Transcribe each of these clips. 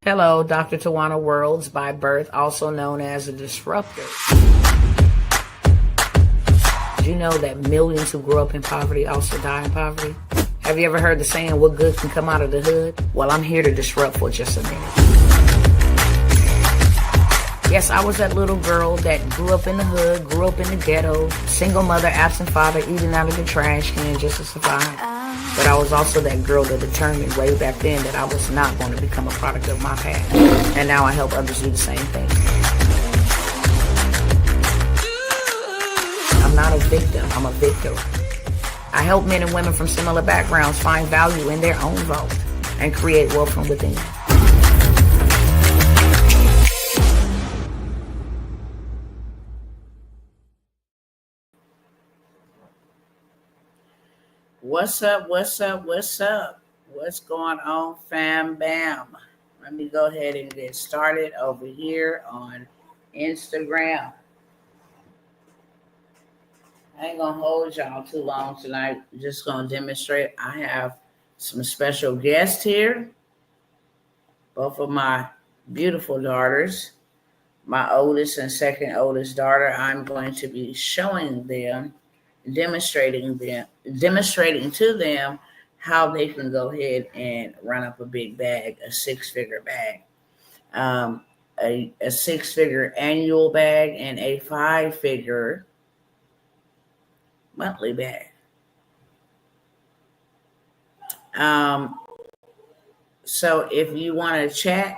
Hello, Dr. Tawana Worlds by birth, also known as a disruptor. Did you know that millions who grew up in poverty also die in poverty? Have you ever heard the saying, what good can come out of the hood? Well, I'm here to disrupt for just a minute. Yes, I was that little girl that grew up in the hood, grew up in the ghetto, single mother, absent father, eating out of the trash can just to survive. But I was also that girl that determined way back then that I was not going to become a product of my past. And now I help others do the same thing. I'm not a victim, I'm a victor. I help men and women from similar backgrounds find value in their own vote and create wealth from within. What's up? What's going on, fam bam? Let me go ahead and get started over here on Instagram. I ain't gonna hold y'all too long tonight. I'm just gonna demonstrate. I have some special guests here. Both of my beautiful daughters. My oldest and second oldest daughter. I'm going to be showing them, demonstrating to them how they can go ahead and run up a big bag, a six-figure bag, a six-figure annual bag, and a five-figure monthly bag. So if you want to chat,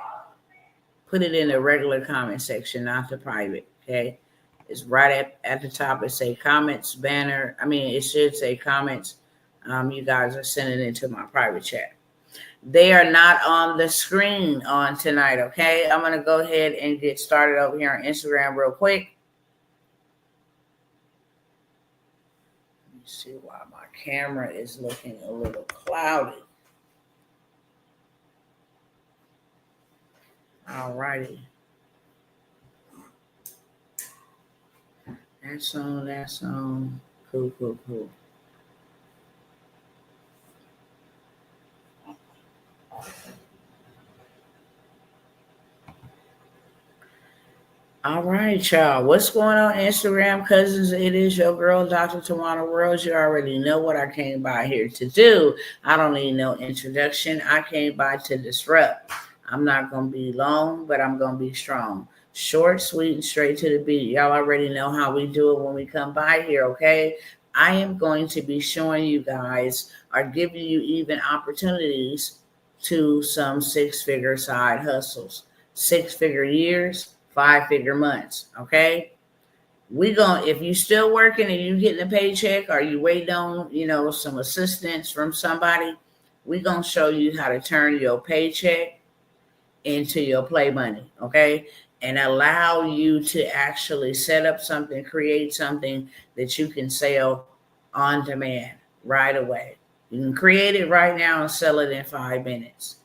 put it in the regular comment section, not the private, okay? It's right at the top. It say comments banner. It should say comments. You guys are sending it to my private chat. They are not on the screen on tonight, okay? I'm going to go ahead and get started over here on Instagram real quick. Let me see why my camera is looking a little cloudy. All righty. That's on. Cool. All right, y'all. What's going on, Instagram cousins? It is your girl, Dr. Tawana Worlds. You already know what I came by here to do. I don't need no introduction. I came by to disrupt. I'm not going to be long, but I'm going to be strong. Short, sweet, and straight to the beat. Y'all already know how we do it when we come by here, okay? I am going to be showing you guys or giving you even opportunities to some six-figure side hustles. Six-figure years, five-figure months, okay? If you still working and you getting a paycheck or you waiting on, some assistance from somebody, we going to show you how to turn your paycheck into your play money, okay? And allow you to actually set up something, create something that you can sell on demand right away. You can create it right now and sell it in 5 minutes.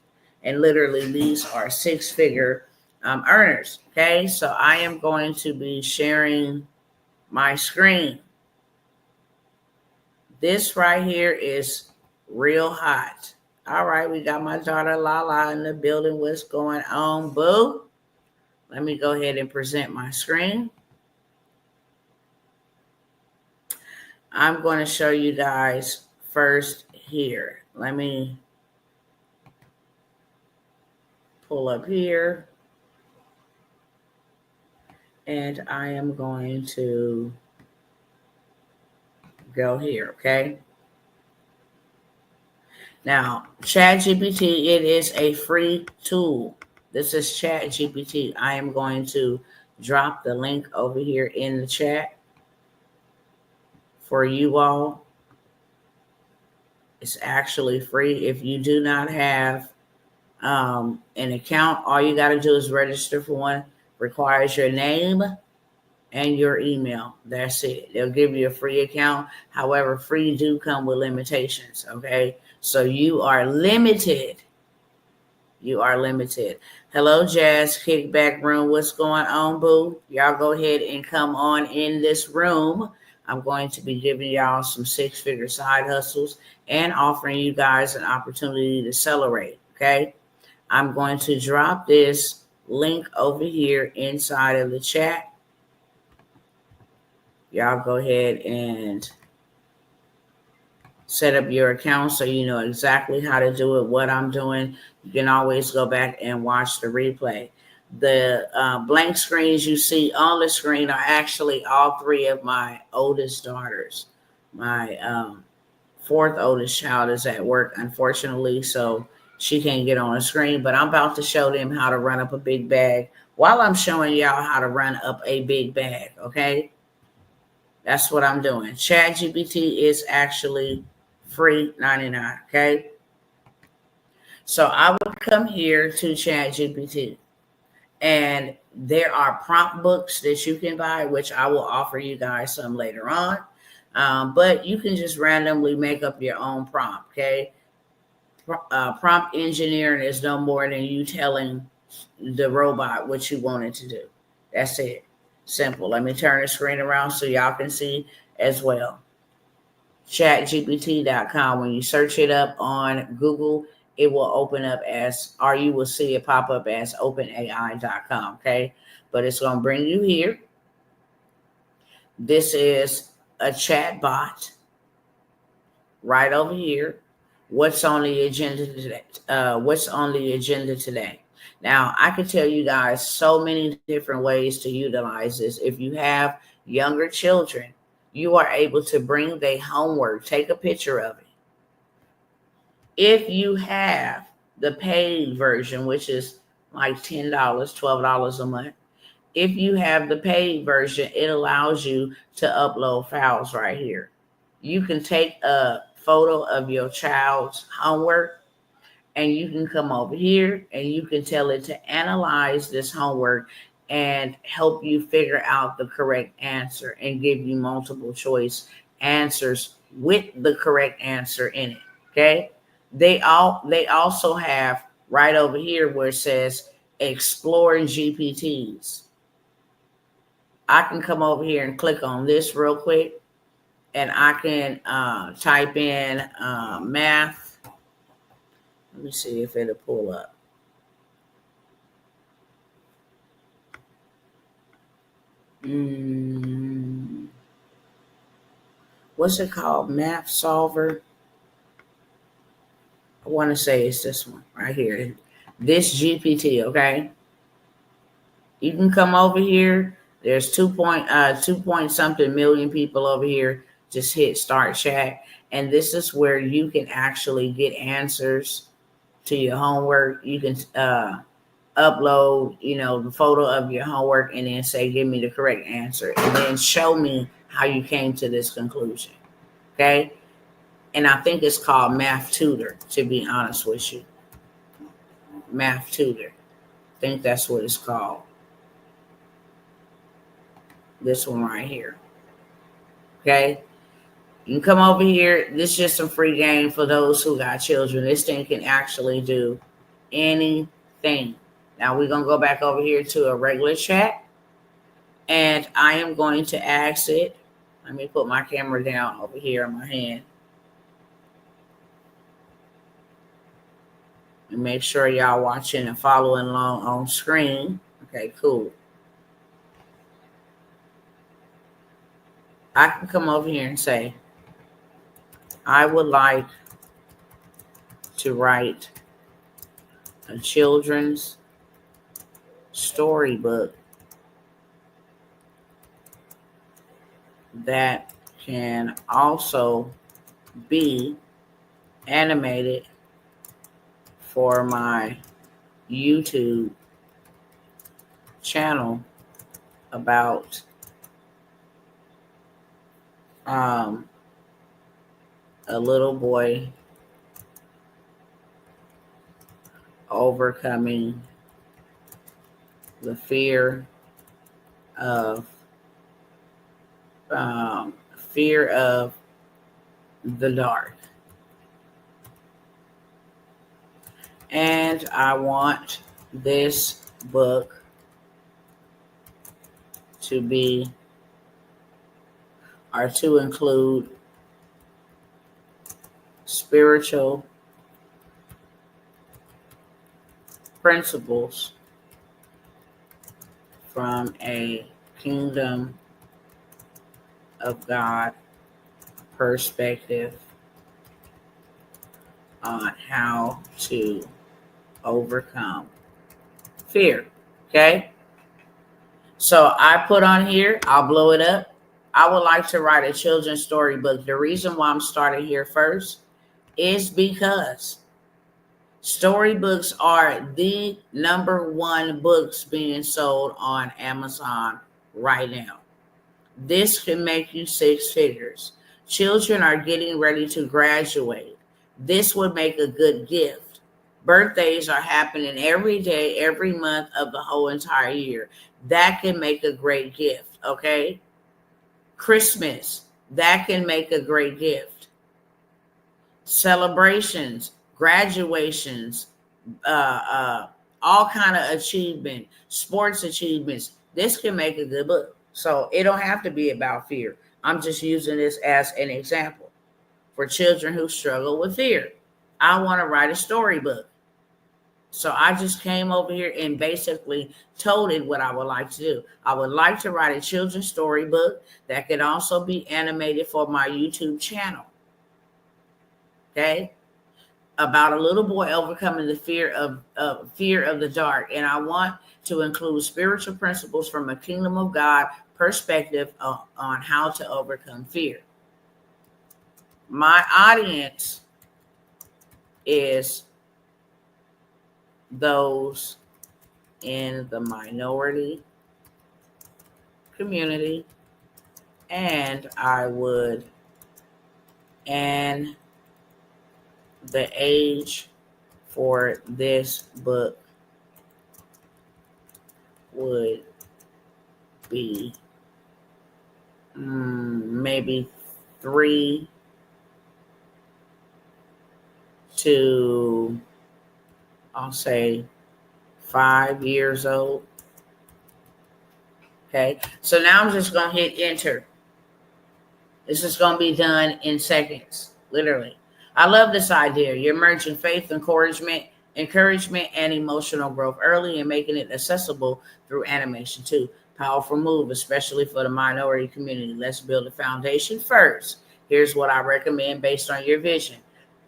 And literally, these are six-figure earners, okay? So I am going to be sharing my screen. This right here is real hot. All right, we got my daughter Lala in the building. What's going on, boo? Let me go ahead and present my screen. I'm going to show you guys first here. Let me pull up here. And I am going to go here, okay? Now, ChatGPT, it is a free tool. This is ChatGPT. I am going to drop the link over here in the chat for you all. It's actually free. If you do not have an account, all you got to do is register for one. Requires your name and your email. That's it. They'll give you a free account. However, free do come with limitations, okay? So you are limited. You are limited. Hello, Jazz Kickback Room. What's going on, boo? Y'all go ahead and come on in this room. I'm going to be giving y'all some six-figure side hustles and offering you guys an opportunity to celebrate, okay? I'm going to drop this link over here inside of the chat. Y'all go ahead and set up your account so you know exactly how to do it, what I'm doing. You can always go back and watch the replay. The blank screens you see on the screen are actually all three of my oldest daughters. My fourth oldest child is at work, unfortunately, so she can't get on the screen, but I'm about to show them how to run up a big bag while I'm showing y'all how to run up a big bag, okay? That's what I'm doing. ChatGPT is actually free 99, okay? So I would come here to ChatGPT, and there are prompt books that you can buy, which I will offer you guys some later on. But you can just randomly make up your own prompt, okay? Prompt engineering is no more than you telling the robot what you want it to do. That's it. Simple. Let me turn the screen around so y'all can see as well. ChatGPT.com. When you search it up on Google, it will open up as, or you will see it pop up as OpenAI.com. Okay. But it's going to bring you here. This is a chat bot right over here. What's on the agenda today? Now, I can tell you guys so many different ways to utilize this. If you have younger children, you are able to bring their homework, take a picture of it. If you have the paid version, which is like $10, $12 a month, if you have the paid version, it allows you to upload files right here. You can take a photo of your child's homework, and you can come over here and you can tell it to analyze this homework and help you figure out the correct answer and give you multiple choice answers with the correct answer in it. Okay. They also have right over here where it says explore GPTs. I can come over here and click on this real quick, and I can type in math. Let me see if it'll pull up. What's it called? Math solver. I want to say it's this one right here. This GPT, okay? You can come over here. There's 2 point something million people over here. Just hit start chat. And this is where you can actually get answers to your homework. You can upload, the photo of your homework and then say, give me the correct answer. And then show me how you came to this conclusion. Okay? And I think it's called Math Tutor, to be honest with you. Math Tutor. I think that's what it's called. This one right here. Okay? You can come over here. This is just some free game for those who got children. This thing can actually do anything. Now we're going to go back over here to a regular chat. And I am going to ask it. Let me put my camera down over here on my hand. And make sure y'all watching and following along on screen. Okay, cool. I can come over here and say, I would like to write a children's storybook that can also be animated for my YouTube channel about a little boy overcoming the fear of the dark. And I want this book to be, or to include, spiritual principles from a kingdom of God perspective on how to overcome fear. Okay. So I put on here, I'll blow it up. I would like to write a children's storybook. The reason why I'm starting here first is because storybooks are the number one books being sold on Amazon right now. This can make you six figures. Children are getting ready to graduate. This would make a good gift. Birthdays are happening every day, every month of the whole entire year. That can make a great gift, okay? Christmas, that can make a great gift. Celebrations, graduations, all kind of achievement, sports achievements. This can make a good book. So it don't have to be about fear. I'm just using this as an example for children who struggle with fear. I want to write a storybook. So I just came over here and basically told it what I would like to do. I would like to write a children's storybook that could also be animated for my YouTube channel. Okay? About a little boy overcoming the fear of the dark. And I want to include spiritual principles from a kingdom of God perspective on how to overcome fear. My audience is those in the minority community, and the age for this book would be maybe 3 to, I'll say, 5 years old. Okay, so now I'm just going to hit enter. This is going to be done in seconds, literally. I love this idea. You're merging faith, encouragement, and emotional growth early and making it accessible through animation too. Powerful move, especially for the minority community. Let's build a foundation first. Here's what I recommend based on your vision.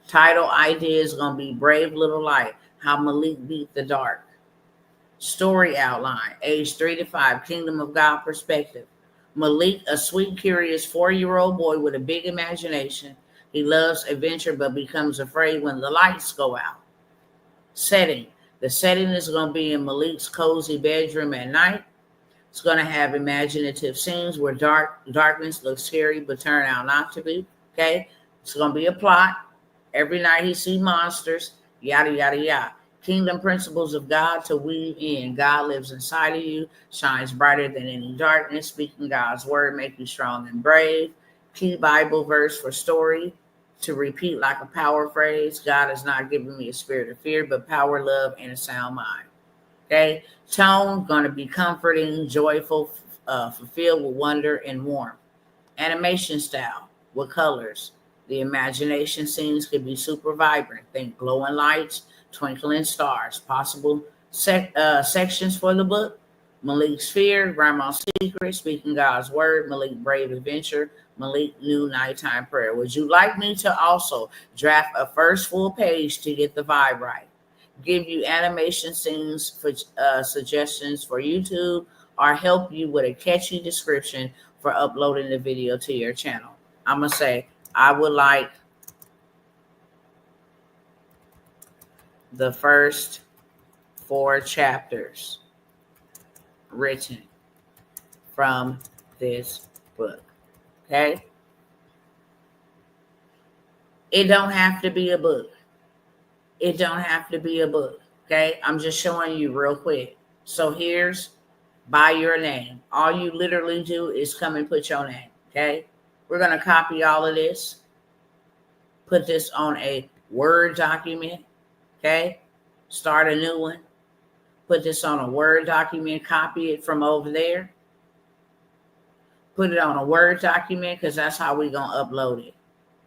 Title idea is going to be Brave Little Light, How Malik Beat the Dark. Story outline, age 3 to 5, Kingdom of God perspective. Malik, a sweet, curious 4-year-old boy with a big imagination. He loves adventure but becomes afraid when the lights go out. Setting. The setting is going to be in Malik's cozy bedroom at night. It's going to have imaginative scenes where darkness looks scary but turn out not to be. Okay? It's going to be a plot. Every night he sees monsters, yada, yada, yada. Kingdom principles of God to weave in. God lives inside of you, shines brighter than any darkness. Speaking God's word make you strong and brave. Key Bible verse for story to repeat like a power phrase. God has not given me a spirit of fear, but power, love, and a sound mind. Okay. Tone, going to be comforting, joyful, fulfilled with wonder and warmth. Animation style with colors. The imagination scenes could be super vibrant. Think glowing lights, twinkling stars. Possible sections for the book. Malik's fear, Grandma's secret, speaking God's word, Malik brave adventure, Malik new nighttime prayer. Would you like me to also draft a first full page to get the vibe right? Give you animation scenes for suggestions for YouTube, or help you with a catchy description for uploading the video to your channel? I'm going to say, I would like the first 4 chapters written from this book. Okay? It don't have to be a book. It don't have to be a book. Okay? I'm just showing you real quick. So here's by your name. All you literally do is come and put your name. Okay? We're going to copy all of this. Put this on a Word document. Okay? Start a new one. Put this on a Word document. Copy it from over there. Put it on a Word document, because that's how we're going to upload it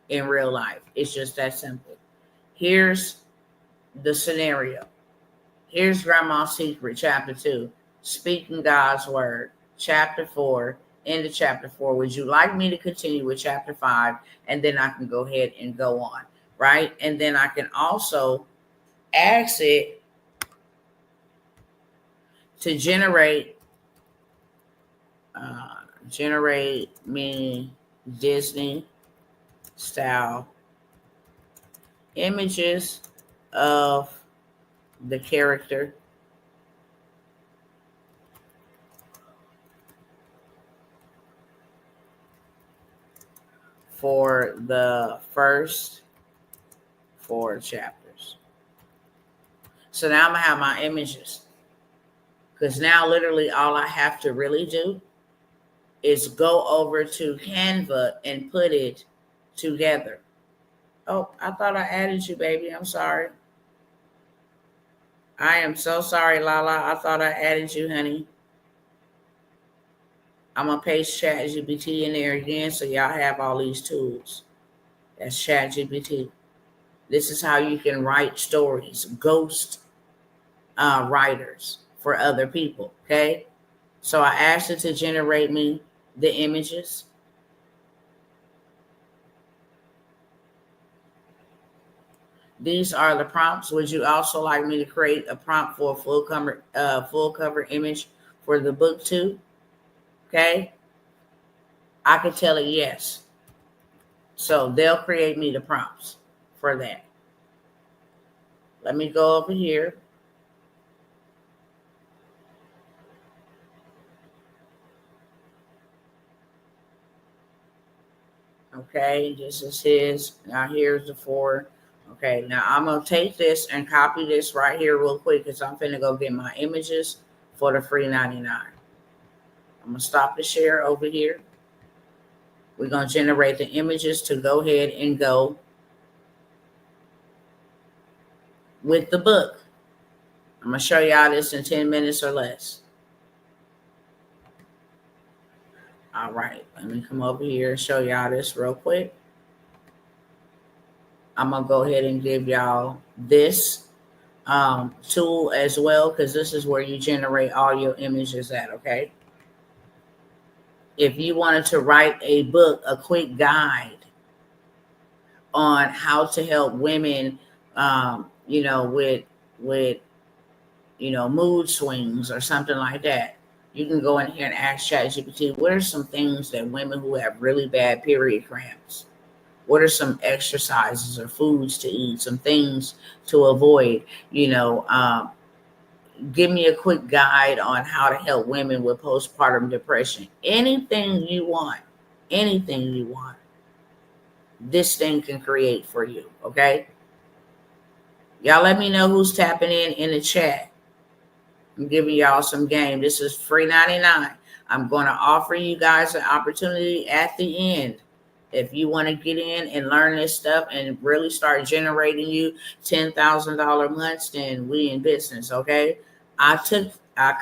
in real life. It's just that simple. Here's the scenario. Here's Grandma's Secret, Chapter 2, Speaking God's Word, Chapter 4, end of Chapter 4. Would you like me to continue with Chapter 5? And then I can go ahead and go on, right? And then I can also ask it to generate me Disney style images of the character for the first 4 chapters. So now I'm gonna have my images, because now literally all I have to really do is go over to Canva and put it together. Oh, I thought I added you, baby. I'm sorry. I am so sorry, Lala. I thought I added you, honey. I'm going to paste ChatGPT in there again so y'all have all these tools. That's ChatGPT. This is how you can write stories, ghost writers for other people, okay? So I asked it to generate me the images. These are the prompts. Would you also like me to create a prompt for a full cover image for the book too? Okay. I could tell it yes. So they'll create me the prompts for that. Let me go over here. Okay, this is his. Now here's the 4. Okay, now I'm going to take this and copy this right here real quick, because I'm finna go get my images for the free 99. I'm going to stop the share over here. We're going to generate the images to go ahead and go with the book. I'm going to show y'all this in 10 minutes or less. All right, let me come over here and show y'all this real quick. I'm going to go ahead and give y'all this tool as well, because this is where you generate all your images at, okay? If you wanted to write a book, a quick guide on how to help women, with mood swings or something like that, you can go in here and ask ChatGPT, what are some things that women who have really bad period cramps, what are some exercises or foods to eat, some things to avoid, give me a quick guide on how to help women with postpartum depression. Anything you want, this thing can create for you, okay? Y'all let me know who's tapping in the chat. I'm giving y'all some game. This is free 99. I'm going to offer you guys an opportunity at the end. If you want to get in and learn this stuff and really start generating you $10,000 months, then we in business, okay? I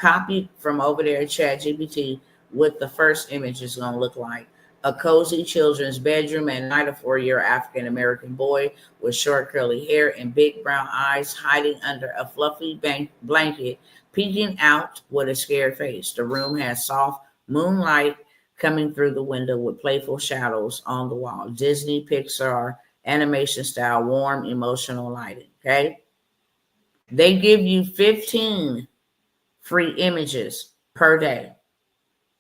copied from over there at ChatGPT what the first image is going to look like. A cozy children's bedroom at night. A 4-year African-American boy with short curly hair and big brown eyes hiding under a fluffy blanket, peeking out with a scared face. The room has soft moonlight coming through the window with playful shadows on the wall. Disney, Pixar, animation style, warm, emotional lighting, okay? They give you 15 free images per day.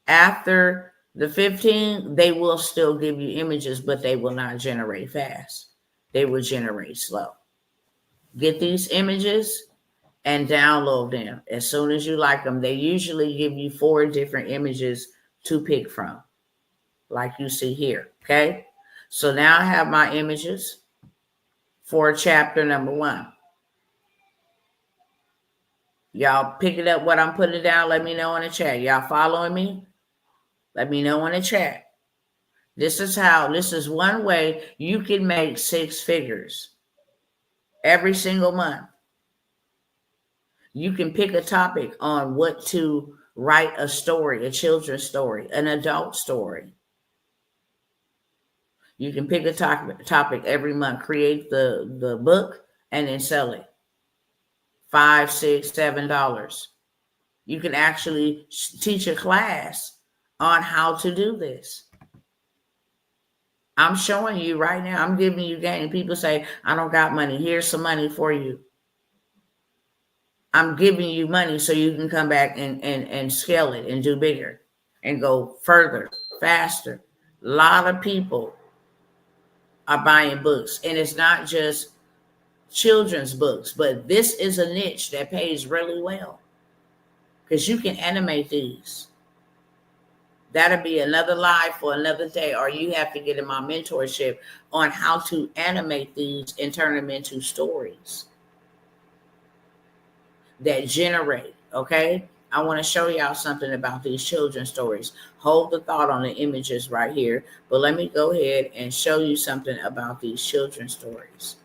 After the 15, they will still give you images, but they will not generate fast. They will generate slow. Get these images and download them as soon as you like them. They usually give you 4 different images to pick from, like you see here, okay? So now I have my images for chapter number 1. Y'all picking up what I'm putting down? Let me know in the chat. Y'all following me? Let me know in the chat. This is one way you can make 6 figures every single month. You can pick a topic on what to write a story, a children's story, an adult story. You can pick a topic every month, create the book, and then sell it $5, $6, $7. You can actually teach a class on how to do this. I'm showing you right now. I'm giving you game. People say, I don't got money. Here's some money for you. I'm giving you money so you can come back and scale it and do bigger and go further, faster. A lot of people are buying books, and it's not just children's books, but this is a niche that pays really well because you can animate these. That'll be another live for another day, or you have to get in my mentorship on how to animate these and turn them into stories that generate. Okay, I want to show y'all something about these children's stories. Hold the thought on the images right here, but let me go ahead and show you something about these children's stories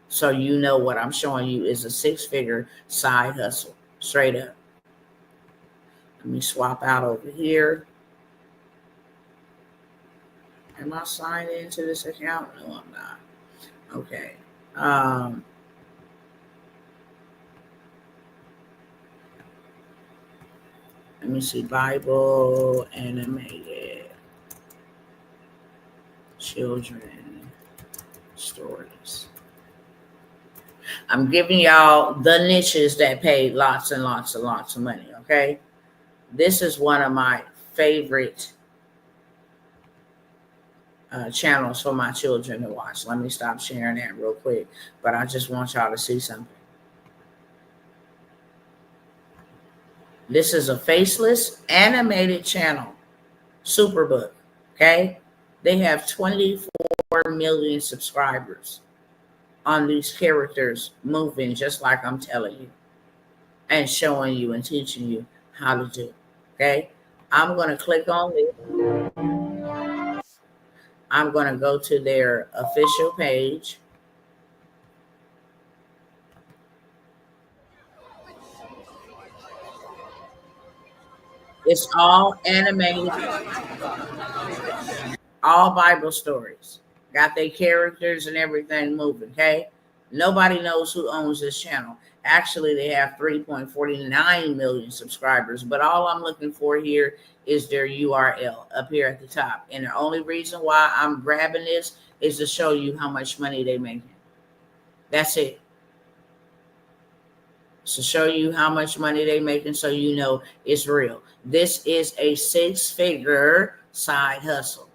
so you know what I'm showing you is a 6-figure side hustle, straight up. Let me swap out over here. Am I signed into this account? No, I'm not. Okay. Let me see. Bible animated children stories. I'm giving y'all the niches that pay lots and lots and lots of money. Okay. This is one of my favorite channels for my children to watch. Let me stop sharing that real quick, but I just want y'all to see something. This is a faceless animated channel, Superbook. Okay, they have 24 million subscribers on these characters moving just like I'm telling you and showing you and teaching you how to do. Okay, I'm going to click on this. I'm going to go to their official page. It's all animated, all Bible stories. Got their characters and everything moving, okay? Nobody knows who owns this channel. Actually, they have 3.49 million subscribers, but all I'm looking for here is their URL up here at the top. And the only reason why I'm grabbing this is to show you how much money they make. That's it. To show you how much money they making so you know it's real. This is a 6-figure side hustle.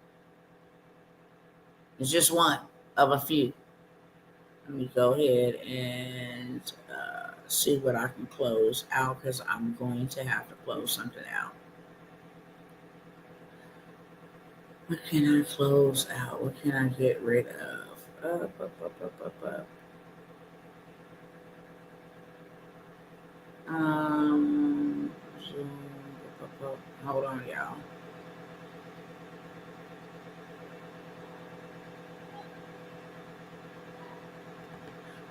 It's just one of a few. Let me go ahead and see what I can close out because I'm going to have to close something out. What can I close out? What can I get rid of? Hold on, y'all.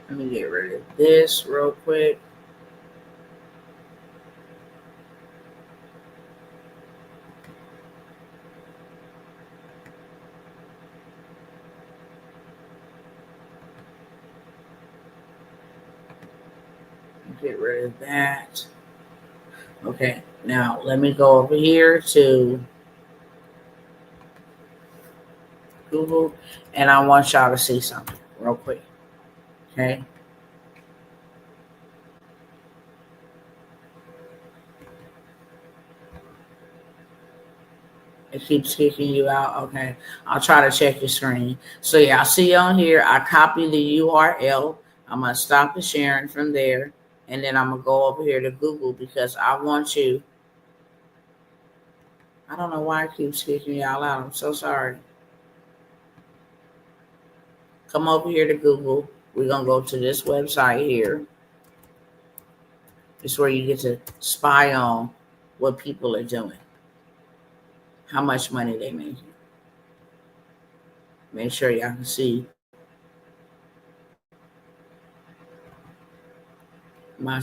Let me get rid of this real quick. Get rid of that. Okay, now let me go over here to Google, and I want y'all to see something real quick. Okay. It keeps kicking you out. Okay. I'll try to check your screen. So yeah, I see on here, I copy the URL. I'm going to stop the sharing from there. And then I'm going to go over here to Google because I want you. I don't know why it keeps kicking y'all out. I'm so sorry. Come over here to Google. We're going to go to this website here. It's where you get to spy on what people are doing, how much money they make. Make sure y'all can see my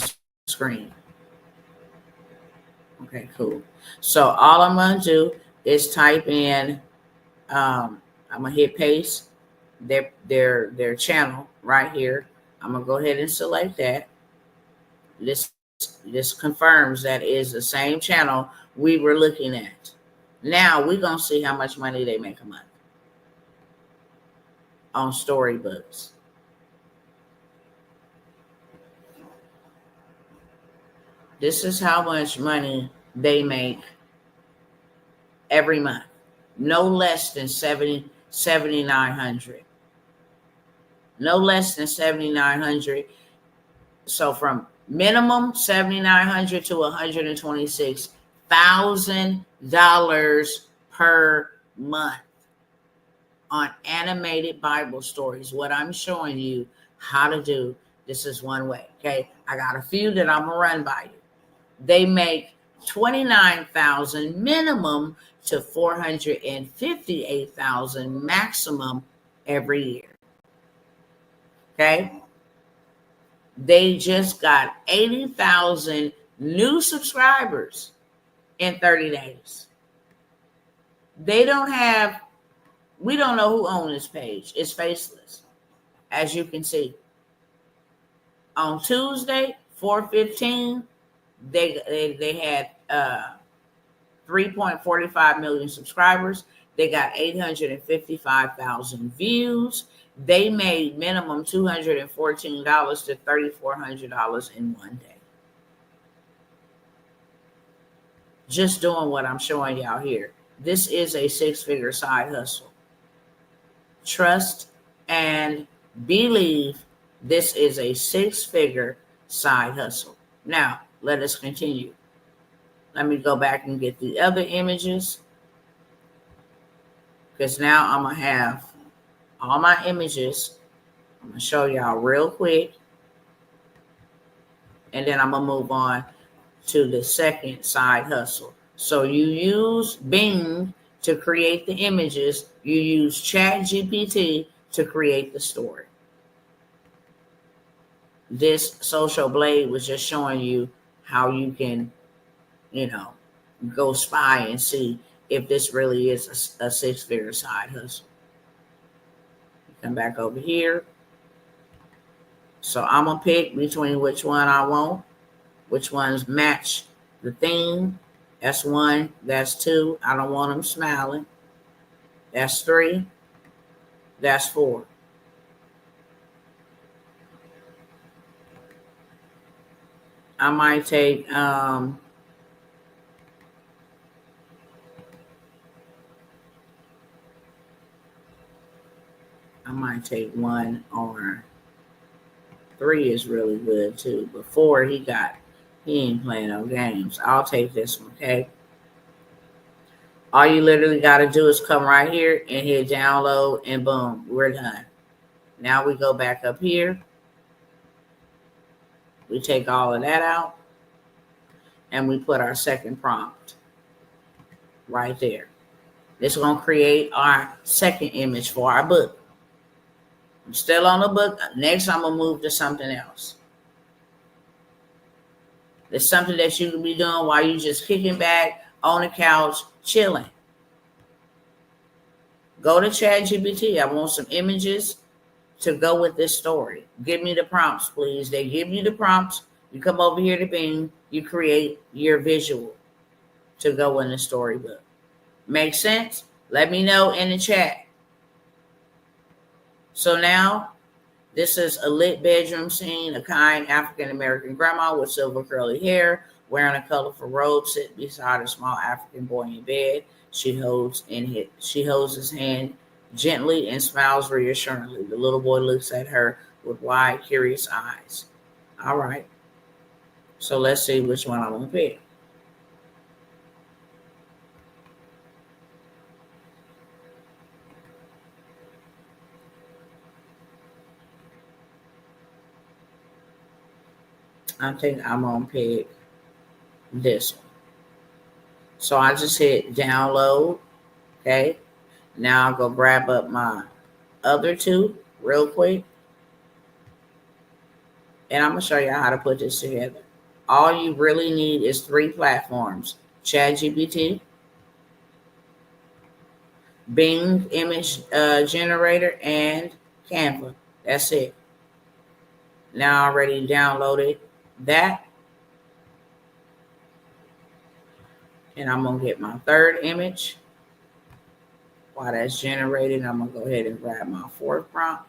screen. Okay, cool. So all I'm going to do is type in, I'm going to hit paste their channel right here. I'm going to go ahead and select that. This this confirms that is the same channel we were looking at. Now we're gonna see how much money they make a month on storybooks. This is how much money they make every month. No less than 7,900. No less than 7,900. So from minimum 7,900 to $126,000 per month on animated Bible stories. What I'm showing you how to do, this is one way. Okay, I got a few that I'm gonna run by you. They make $29,000 minimum to $458,000 maximum every year. Okay, they just got 80,000 new subscribers in 30 days. We don't know who owns this page. It's faceless, as you can see. On Tuesday, 4/15, they had 3.45 million subscribers. They got 855,000 views. They made minimum $214 to $3,400 in one day. Just doing what I'm showing y'all here. This is a 6-figure side hustle. Trust and believe this is a 6-figure side hustle. Now, let us continue. Let me go back and get the other images, because now I'm going to have all my images. I'm going to show y'all real quick, and then I'm going to move on to the second side hustle. So you use Bing to create the images. You use ChatGPT to create the story. This Social Blade was just showing you how you can, go spy and see if this really is a 6-figure side hustle. Come back over here. So I'm going to pick between which one I want, which ones match the theme. That's 1. That's 2. I don't want them smiling. That's 3. That's 4. I might take take 1 or 3 is really good too. But 4, he ain't playing no games. I'll take this one, okay? All you literally got to do is come right here and hit download, and boom, we're done. Now we go back up here. We take all of that out, and we put our second prompt right there. This is going to create our second image for our book. I'm still on the book. Next, I'm going to move to something else. It's something that you can be doing while you're just kicking back on the couch, chilling. Go to ChatGPT. I want some images to go with this story. Give me the prompts, please. They give you the prompts. You come over here to Bing. You create your visual to go in the storybook. Make sense? Let me know in the chat. So now, this is a lit bedroom scene. A kind African-American grandma with silver curly hair, wearing a colorful robe, sitting beside a small African boy in bed. She holds his hand gently and smiles reassuringly. The little boy looks at her with wide, curious eyes. All right. So let's see which one I'm going to pick. I think I'm going to pick this one. So I just hit download. Okay. Now I'll go grab up my other 2 real quick. And I'm going to show you how to put this together. All you really need is 3 platforms: ChatGPT, Bing image generator, and Canva. That's it. Now I already downloaded that. And I'm going to get my third image. While that's generated, I'm going to go ahead and grab my fourth prompt.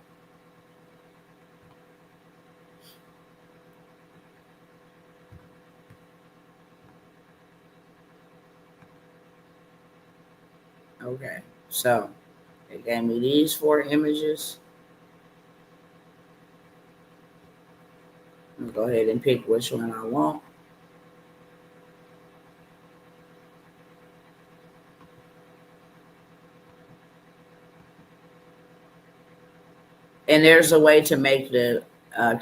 Okay, so it gave me these 4 images. I'm going to go ahead and pick which one I want. And there's a way to make the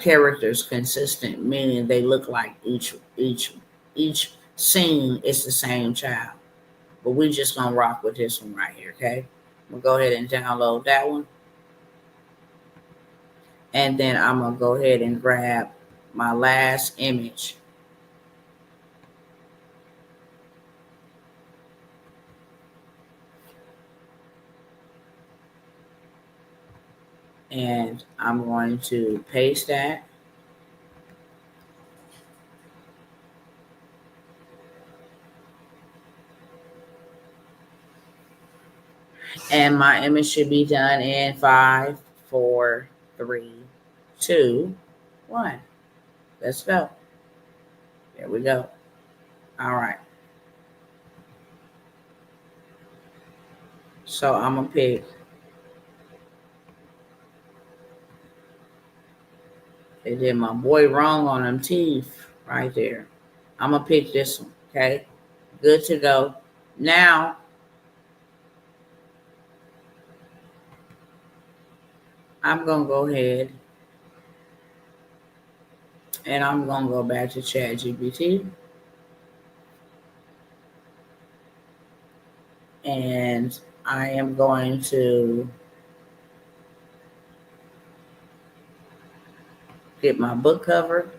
characters consistent, meaning they look like each scene is the same child. But we just gonna rock with this one right here, okay? We'll go ahead and download that one. And then I'm gonna go ahead and grab my last image. And I'm going to paste that. And my image should be done in 5, 4, 3, 2, 1. Let's go. There we go. All right. So I'm going to pick. They did my boy wrong on them teeth right there. I'm going to pick this one. Okay. Good to go. Now, I'm going to go ahead and I'm going to go back to ChatGPT. And I am going to get my book cover.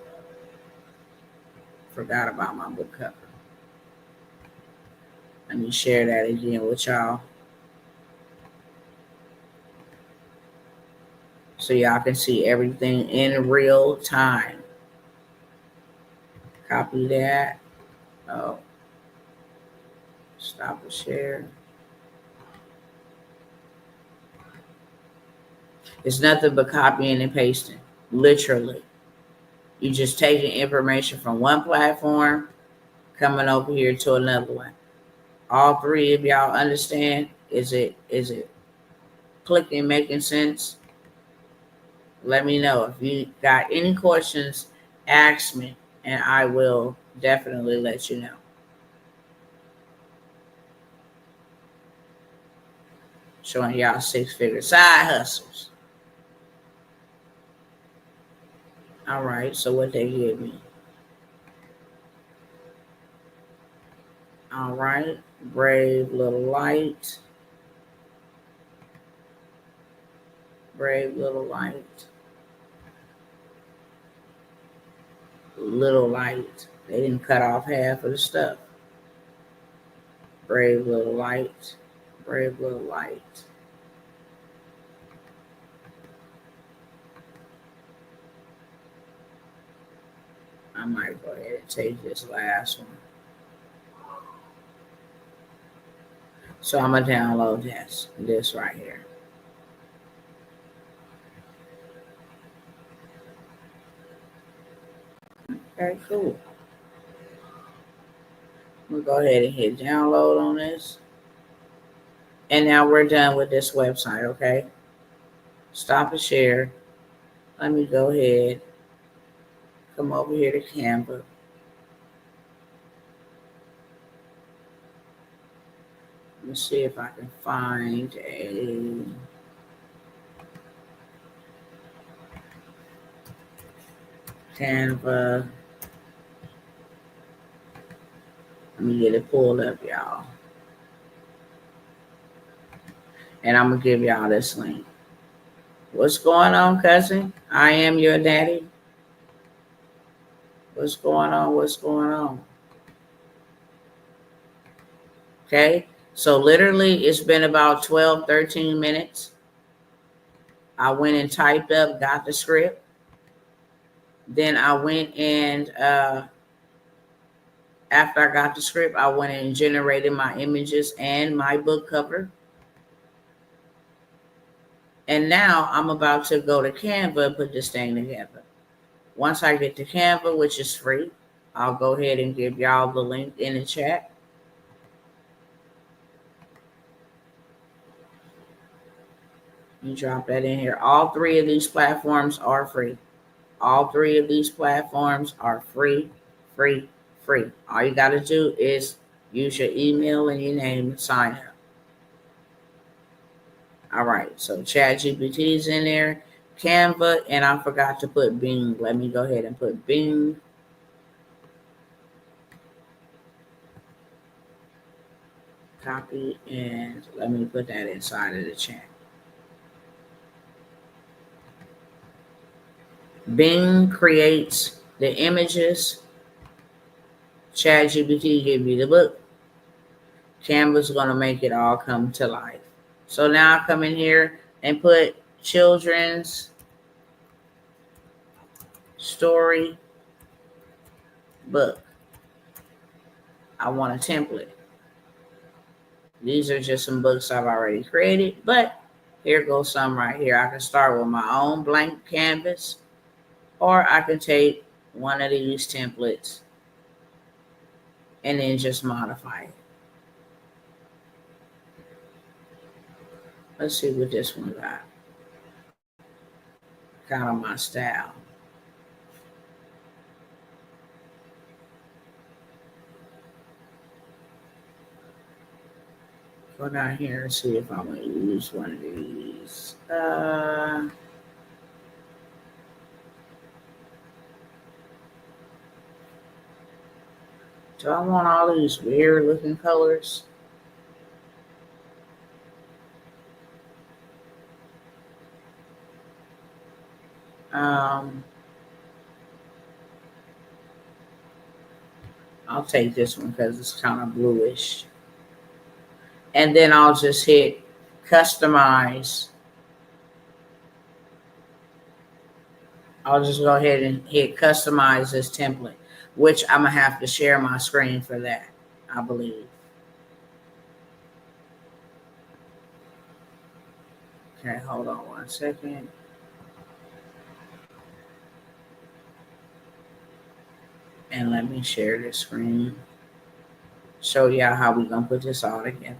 Forgot about my book cover. Let me share that again with y'all. So y'all can see everything in real time. Copy that. Oh, stop the share. It's nothing but copying and pasting, literally. You just taking information from one platform, coming over here to another one. All 3 of y'all understand? Is it clicking, making sense? Let me know. If you got any questions, ask me, and I will definitely let you know. Showing y'all 6-figure side hustles. All right, so what they give me? All right, brave little light. Brave little light. Little light. They didn't cut off half of the stuff. Brave little light. Brave little light. I might go ahead and take this last one. So I'm gonna download this right here. Okay, cool. We'll go ahead and hit download on this. And now we're done with this website, okay? Stop and share. Let me go ahead. Come over here to Canva. Let me see if I can find a Canva. Let me get it pulled up, y'all. And I'm going to give y'all this link. What's going on, cousin? I am your daddy. What's going on? What's going on? Okay. So literally it's been about 12, 13 minutes. I went and typed up, got the script. Then I went and After I got the script, I went and generated my images and my book cover. And now I'm about to go to Canva and put this thing together. Once I get to Canva, which is free, I'll go ahead and give y'all the link in the chat. You drop that in here. All three of these platforms are free. All three of these platforms are free, free, free. All you got to do is use your email and your name and sign up. All right, so ChatGPT is in there, Canva, and I forgot to put Bing. Let me go ahead and put Bing. Copy, and let me put that inside of the chat. Bing creates the images. ChatGPT give you the book. Canva's going to make it all come to life. So now I come in here and put children's story book. I want a template. These are just some books I've already created, but here goes some right here. I can start with my own blank canvas, or I can take one of these templates and then just modify it. Let's see what this one got. Kind of my style. Go down here and see if I'm going to use one of these. Do I want all these weird looking colors? I'll take this one because it's kind of bluish. And then I'll just hit customize. I'll just go ahead and hit customize this template, which I'm going to have to share my screen for that, I believe. Okay, hold on one second. And let me share this screen. Show y'all how we're going to put this all together.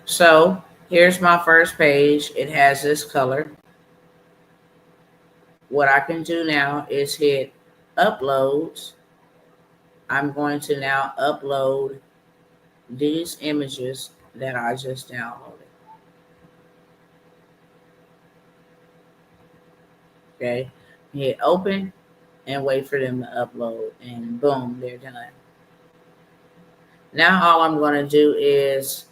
So here's my first page. It has this color. What I can do now is hit uploads. I'm going to now upload these images that I just downloaded. Okay, hit open and wait for them to upload, and boom, they're done. Now all I'm going to do is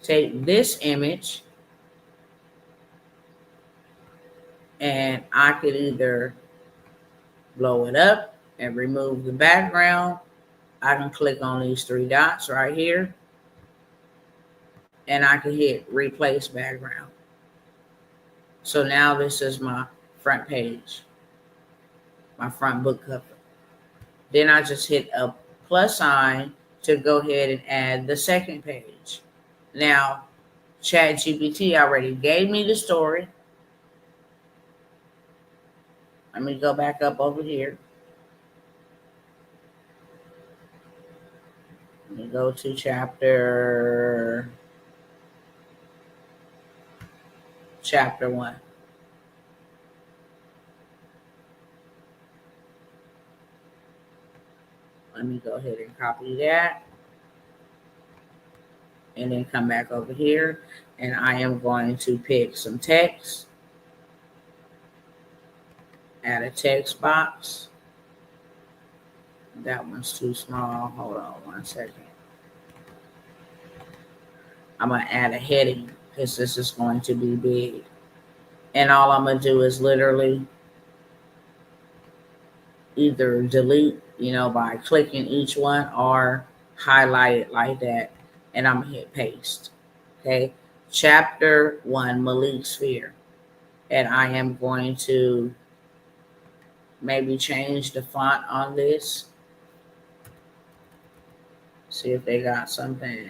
take this image, and I could either blow it up and remove the background. I can click on these three dots right here, and I can hit replace background. So now this is my front page, my front book cover. Then I just hit a plus sign to go ahead and add the second page. Now, ChatGPT already gave me the story. Let me go back up over here. Let me go to chapter 1. Let me go ahead and copy that. And then come back over here. And I am going to pick some text. Add a text box. That one's too small. Hold on one second. I'm going to add a heading because this is going to be big. And all I'm going to do is literally either delete, by clicking each one, or highlight it like that. And I'm going to hit paste. Okay. Chapter 1, Malik's Fear. And I am going to maybe change the font on this. See if they got something.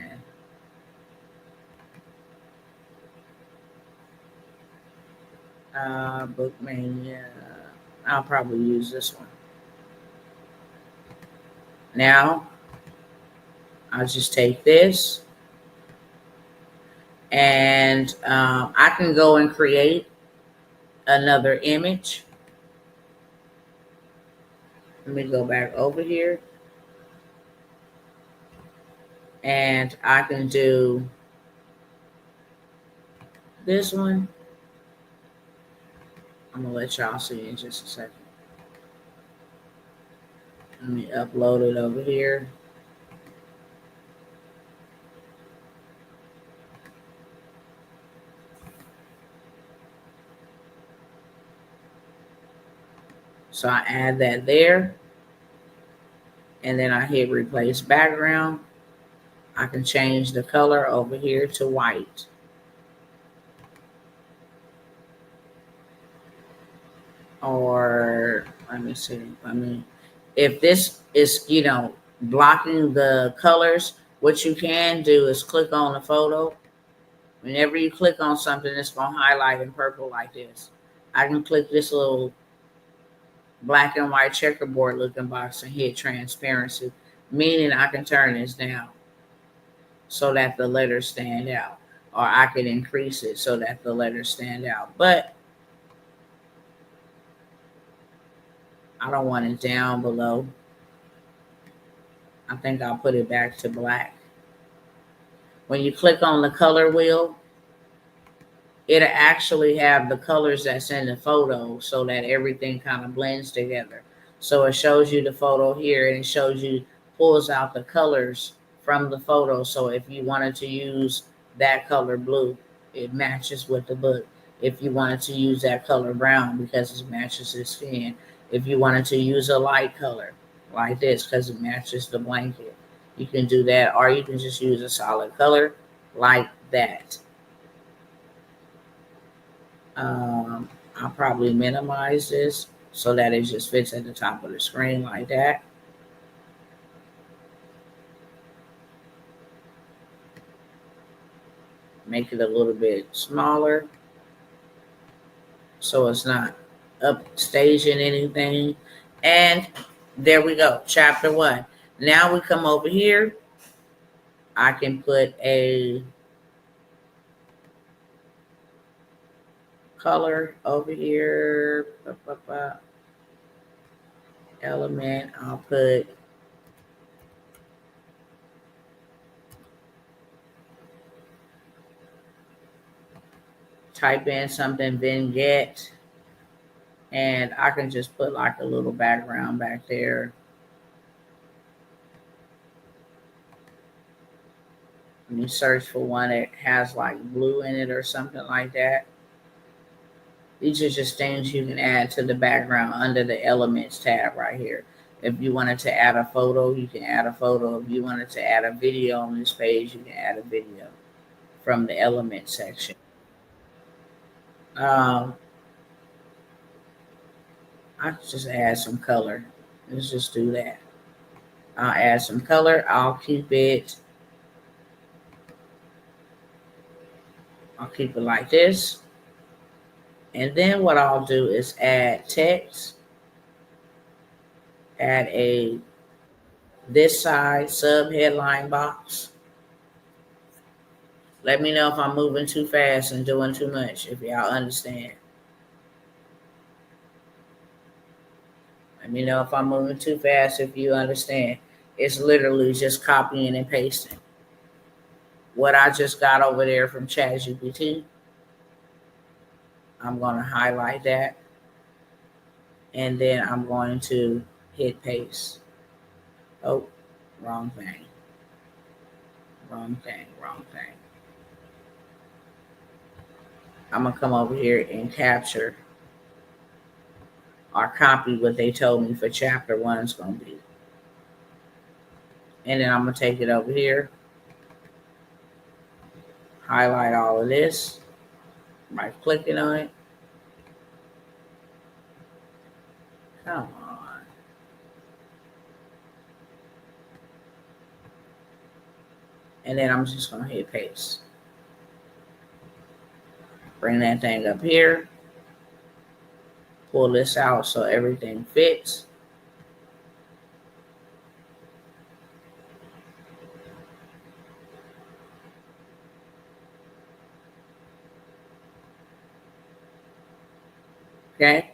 Bookmania. I'll probably use this one. Now, I'll just take this and I can go and create another image. Let me go back over here and I can do this one. I'm gonna let y'all see in just a second. Let me upload it over here. So I add that there and then I hit replace background. I can change the color over here to white. Or let me see. If this is, blocking the colors, what you can do is click on the photo. Whenever you click on something, it's going to highlight in purple like this. I can click this little black and white checkerboard looking box and hit transparency, meaning I can turn this down so that the letters stand out, or I can increase it so that the letters stand out. But I don't want it down below. I think I'll put it back to black. When you click on the color wheel, it'll actually have the colors that's in the photo so that everything kind of blends together. So it shows you the photo here and it shows you, pulls out the colors from the photo. So if you wanted to use that color blue, it matches with the book. If you wanted to use that color brown because it matches the skin. If you wanted to use a light color like this because it matches the blanket, you can do that, or you can just use a solid color like that. I'll probably minimize this so that it just fits at the top of the screen like that. Make it a little bit smaller so it's not upstaging anything. And there we go, chapter 1. Now we come over here. I can put a color over here. Element. I'll put type in something vignette, and I can just put like a little background back there. When you search for one that has like blue in it or something like that. These are just things you can add to the background under the elements tab right here. If you wanted to add a photo, you can add a photo. If you wanted to add a video on this page, you can add a video from the element section. I just add some color. Let's just do that. I'll add some color. I'll keep it like this. And then what I'll do is add text. Add a this side sub headline box. Let me know if I'm moving too fast and doing too much, if y'all understand. Let me know if I'm moving too fast, if you understand. It's literally just copying and pasting what I just got over there from ChatGPT. I'm going to highlight that. And then I'm going to hit paste. Oh, wrong thing. Wrong thing. I'm going to come over here and capture or copy what they told me for chapter 1 is going to be. And then I'm going to take it over here, highlight all of this by clicking on it, Come on. And then I'm just going to hit paste. Bring that thing up here. Pull this out so everything fits. Okay.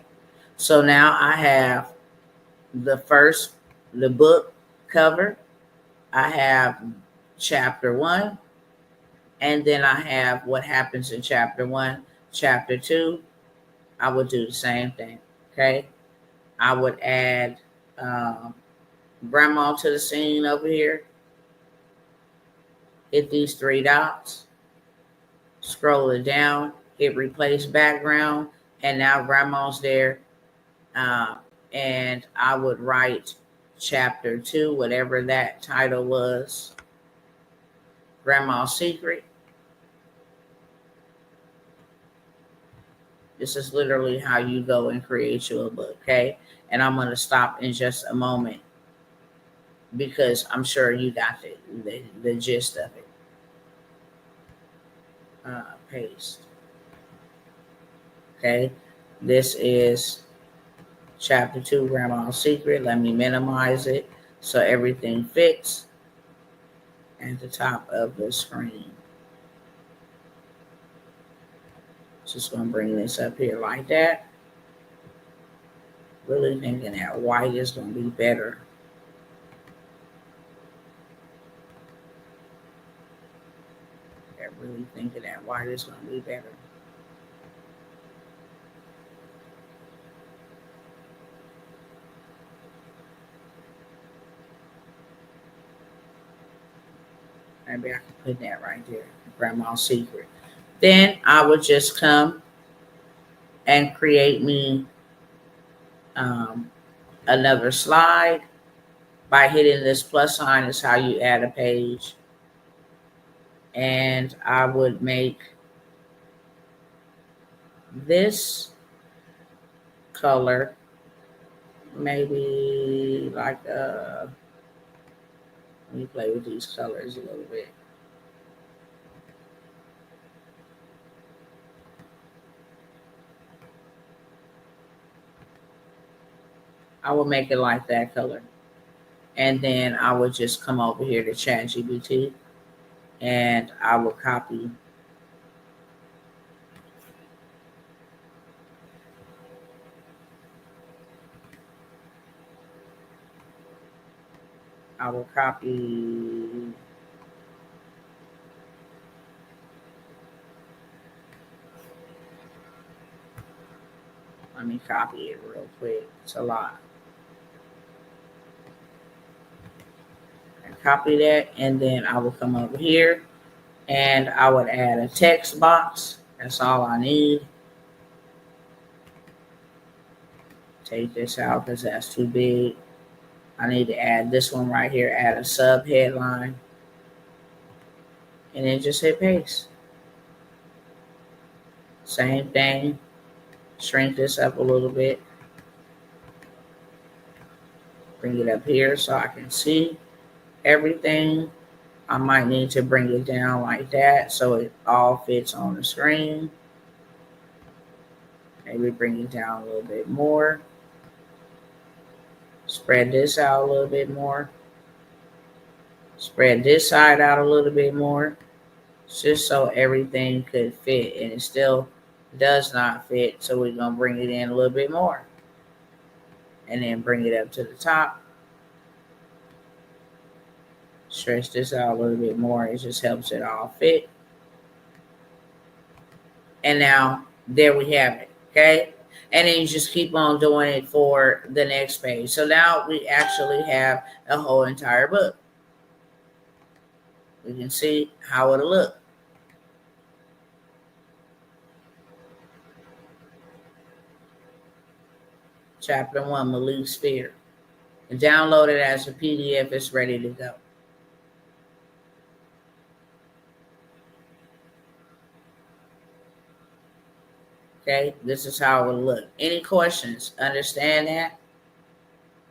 So now I have the book cover. I have chapter 1. And then I have what happens in chapter 1. Chapter 2, I would do the same thing. Okay. I would add grandma to the scene over here. Hit these 3 dots. Scroll it down. Hit replace background. And now grandma's there. Uh, and I would write chapter 2, whatever that title was. Grandma's Secret. This is literally how you go and create your book, okay? And I'm going to stop in just a moment because I'm sure you got the gist of it. Paste. Okay, this is chapter 2, Grandma's Secret. Let me minimize it so everything fits at the top of the screen. Just going to bring this up here like that. Really thinking that white is going to be better. Really thinking that white is going to be better. Maybe I can put that right there, Grandma's Secret. Then I would just come and create me another slide. By hitting this plus sign is how you add a page. And I would make this color maybe like let me play with these colors a little bit. I will make it like that color. And then I would just come over here to ChatGPT and I will copy let me copy it real quick. It's a lot. Copy that, and then I will come over here and I would add a text box. That's all I need. Take this out because that's too big. I need to add this one right here, add a sub headline, and then just hit paste. Same thing. Shrink this up a little bit. Bring it up here so I can see everything. I might need to bring it down like that so it all fits on the screen. Maybe bring it down a little bit more. Spread this out a little bit more. Spread this side out a little bit more. Just so everything could fit, and it still does not fit, so we're going to bring it in a little bit more. And then bring it up to the top. Stretch this out a little bit more. It just helps it all fit. And now, there we have it, okay? And then you just keep on doing it for the next page. So now we actually have a whole entire book. We can see how it'll look. Chapter 1, Malik's Fear. And download it as a PDF. It's ready to go. Okay, this is how it will look. Any questions? Understand that?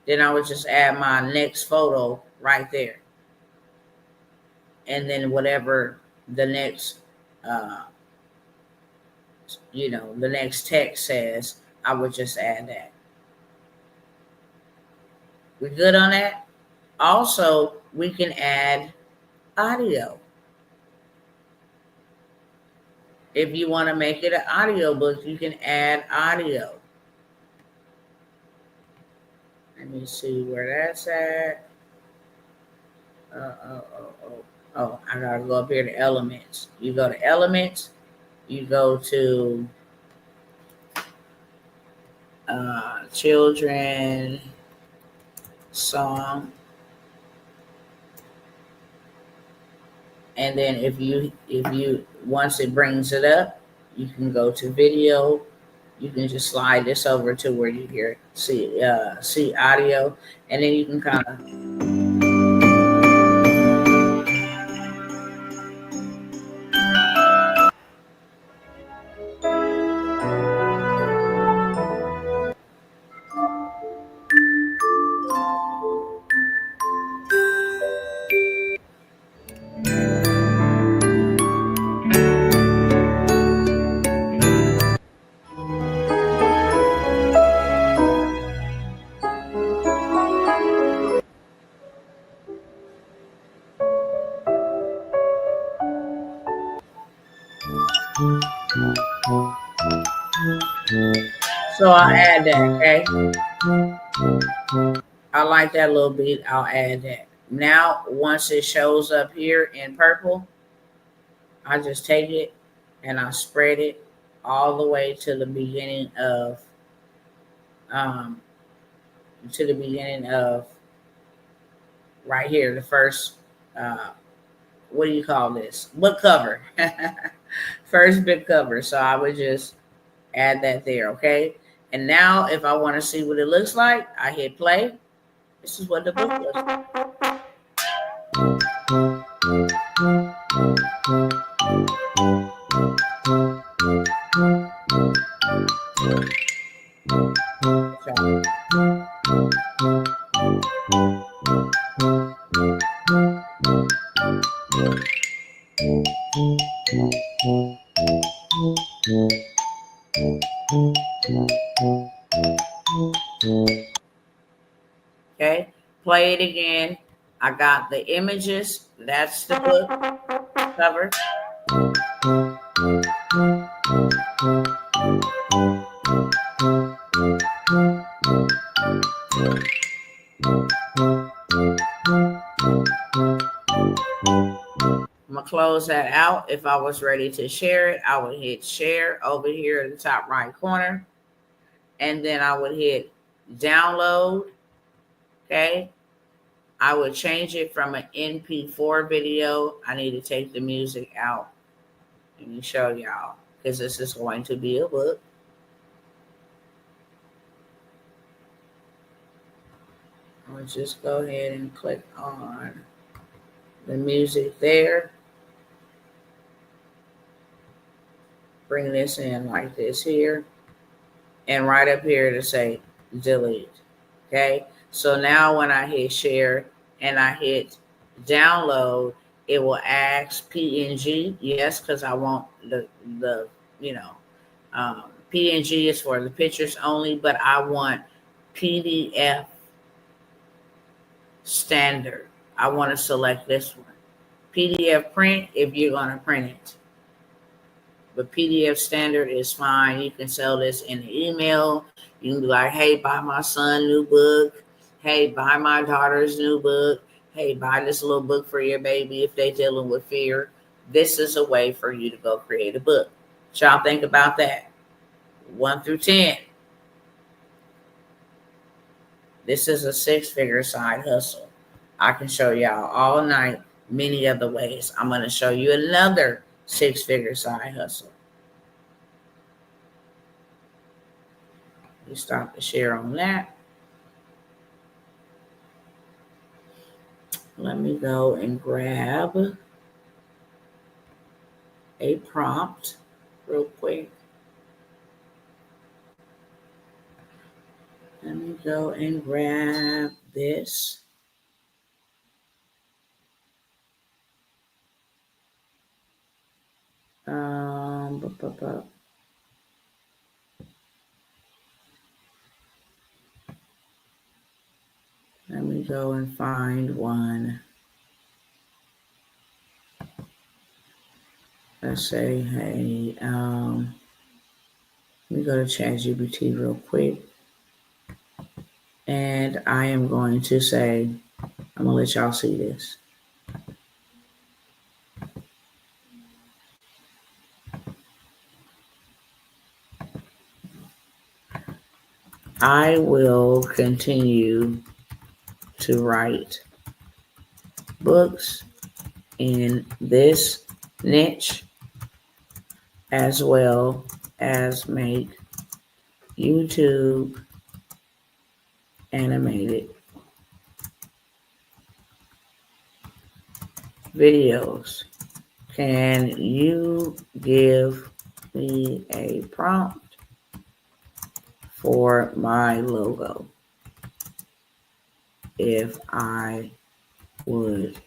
then I would just add my next photo right there. And then whatever the next, uh, the next text says, I would just add that. We good on that? Also, we can add audio. If you want to make it an audio book, you can add audio. Let me see where that's at. I gotta go up here to elements. You go to elements, you go to children song, and then if you once it brings it up, you can go to video. You can just slide this over to where you hear see audio, and then you can kind of so I'll add that, okay? I like that little bit. I'll add that. Now, once it shows up here in purple, I just take it and I spread it all the way to the beginning of um, right here, the first what do you call this? Book cover. First book cover. So I would just add that there, okay? And now if I want to see what it looks like, I hit play. This is what the book looks like. Okay, play it again. I got the images. That's the book cover. I'm gonna close that out. If I was ready to share it, I would hit share over here in the top right corner. And then I would hit download. Okay. I would change it from an MP4 video. I need to take the music out. Let me show y'all, because this is going to be a book. I'll just go ahead and click on the music there. Bring this in like this here. And right up here to say delete. Okay. So now when I hit share and I hit download, it will ask PNG. Yes, because I want the PNG is for the pictures only, but I want PDF standard. I want to select this one. PDF print if you're going to print it. But PDF standard is fine. You can sell this in the email. You can be like, hey, buy my son new book. Hey, buy my daughter's new book. Hey, buy this little book for your baby if they're dealing with fear. This is a way for you to go create a book. What y'all think about that? 1 through 10. This is a 6-figure side hustle. I can show y'all all night many other ways. I'm going to show you another 6-figure side hustle. You stop the share on that. Let me go and grab a prompt real quick. Let me go and grab this. Bu- bu- bu- Let me go and find one. Let's say, hey, let me go to ChatGPT real quick. And I am going to say, I'm going to let y'all see this. I will continue to write books in this niche as well as make YouTube animated videos. Can you give me a prompt for my logo if I would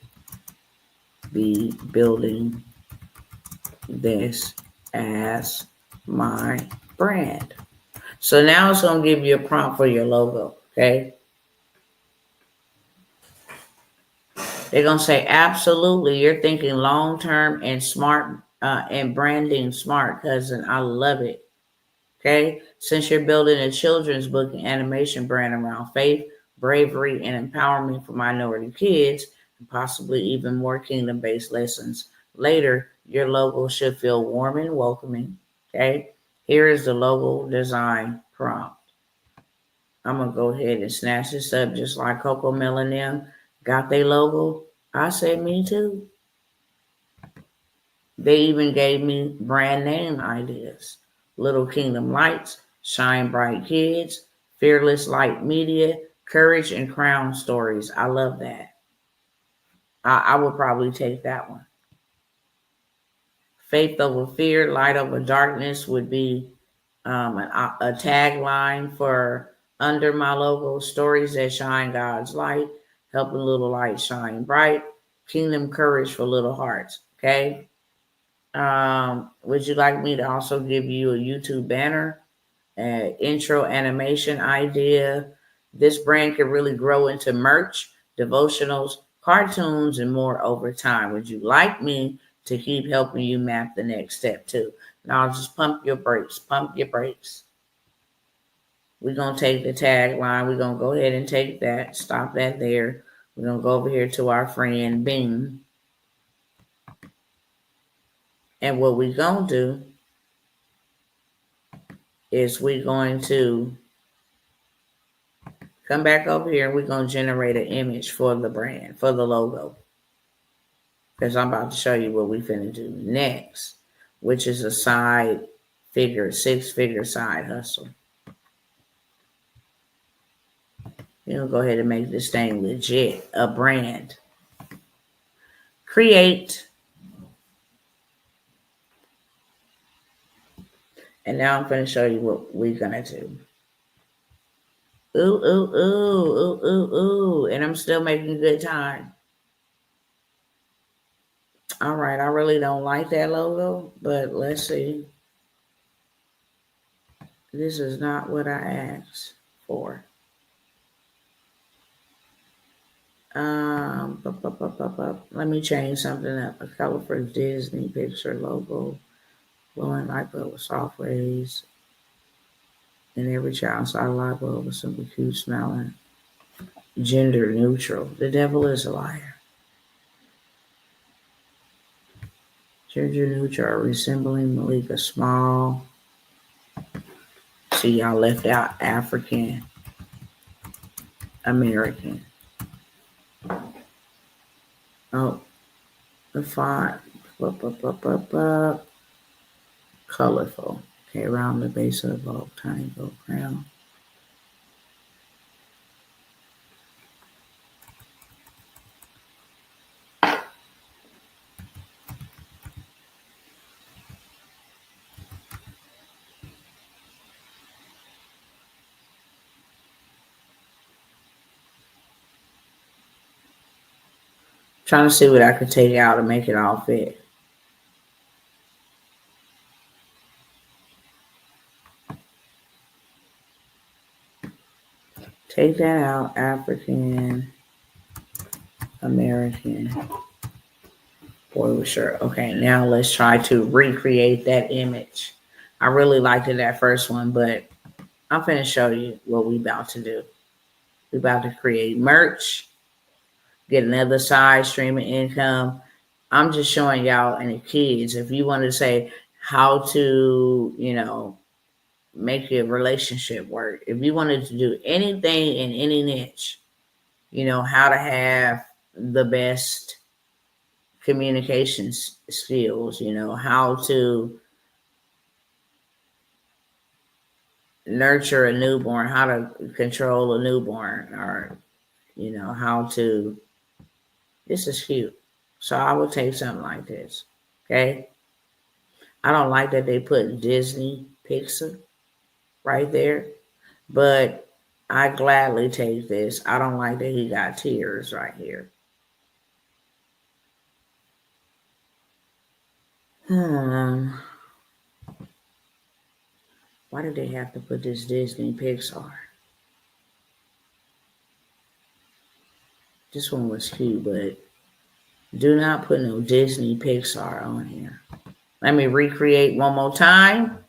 be building this as my brand? So now it's going to give you a prompt for your logo, okay? They're going to say, absolutely, you're thinking long-term and smart and branding smart, cousin. I love it, okay? Since you're building a children's book and animation brand around faith, bravery, and empowerment for minority kids, and possibly even more kingdom-based lessons later, your logo should feel warm and welcoming, okay? Here is the logo design prompt. I'm going to go ahead and snatch this up just like Coco Melon them got their logo. I said, me too. They even gave me brand name ideas. Little Kingdom Lights, Shine Bright Kids, Fearless Light Media, Courage and Crown Stories. I love that. I would probably take that one. Faith over fear, light over darkness would be a tagline for under my logo, stories that shine God's light, helping little light shine bright, kingdom courage for little hearts. Okay. Would you like me to also give you a YouTube banner, intro animation idea? This brand can really grow into merch, devotionals, cartoons, and more over time. Would you like me to keep helping you map the next step too? Now just pump your brakes, pump your brakes. We're going to take the tagline. We're going to go ahead and take that, stop that there. We're going to go over here to our friend Bing. And what we're going to do is we're going to come back over here and we're going to generate an image for the brand, for the logo. Because I'm about to show you what we finna do next, which is a side figure, 6-figure side hustle. You'll go ahead and make this thing legit, a brand. Create. And now I'm going to show you what we're going to do. Ooh, ooh, ooh, ooh, ooh, ooh. And I'm still making good time. All right, I really don't like that logo, but let's see. This is not what I asked for. Let me change something up. A color for Disney picture logo. Glowing light bulb with soft rays. And every child inside a light bulb with simple cute smelling. Gender neutral. The devil is a liar. Gender neutral, resembling Malika Small. See, y'all left out African American. Oh, the font. Colorful. Okay, around the base of the bulb, tiny gold crown. Trying to see what I could take out to make it all fit. Take that out, African American boy with shirt. Okay, now let's try to recreate that image. I really liked it, that first one, but I'm finna show you what we about to do. We about to create merch, get another side stream of income. I'm just showing y'all and the kids, if you want to say how to, make your relationship work, if you wanted to do anything in any niche, how to have the best communications skills, how to nurture a newborn, how to control a newborn, or, how to, this is cute. So I would take something like this. Okay. I don't like that they put Disney Pixar right there, but I gladly take this. I don't like that he got tears right here. Why did they have to put this Disney Pixar? This one was cute, but do not put no Disney Pixar on here. Let me recreate one more time.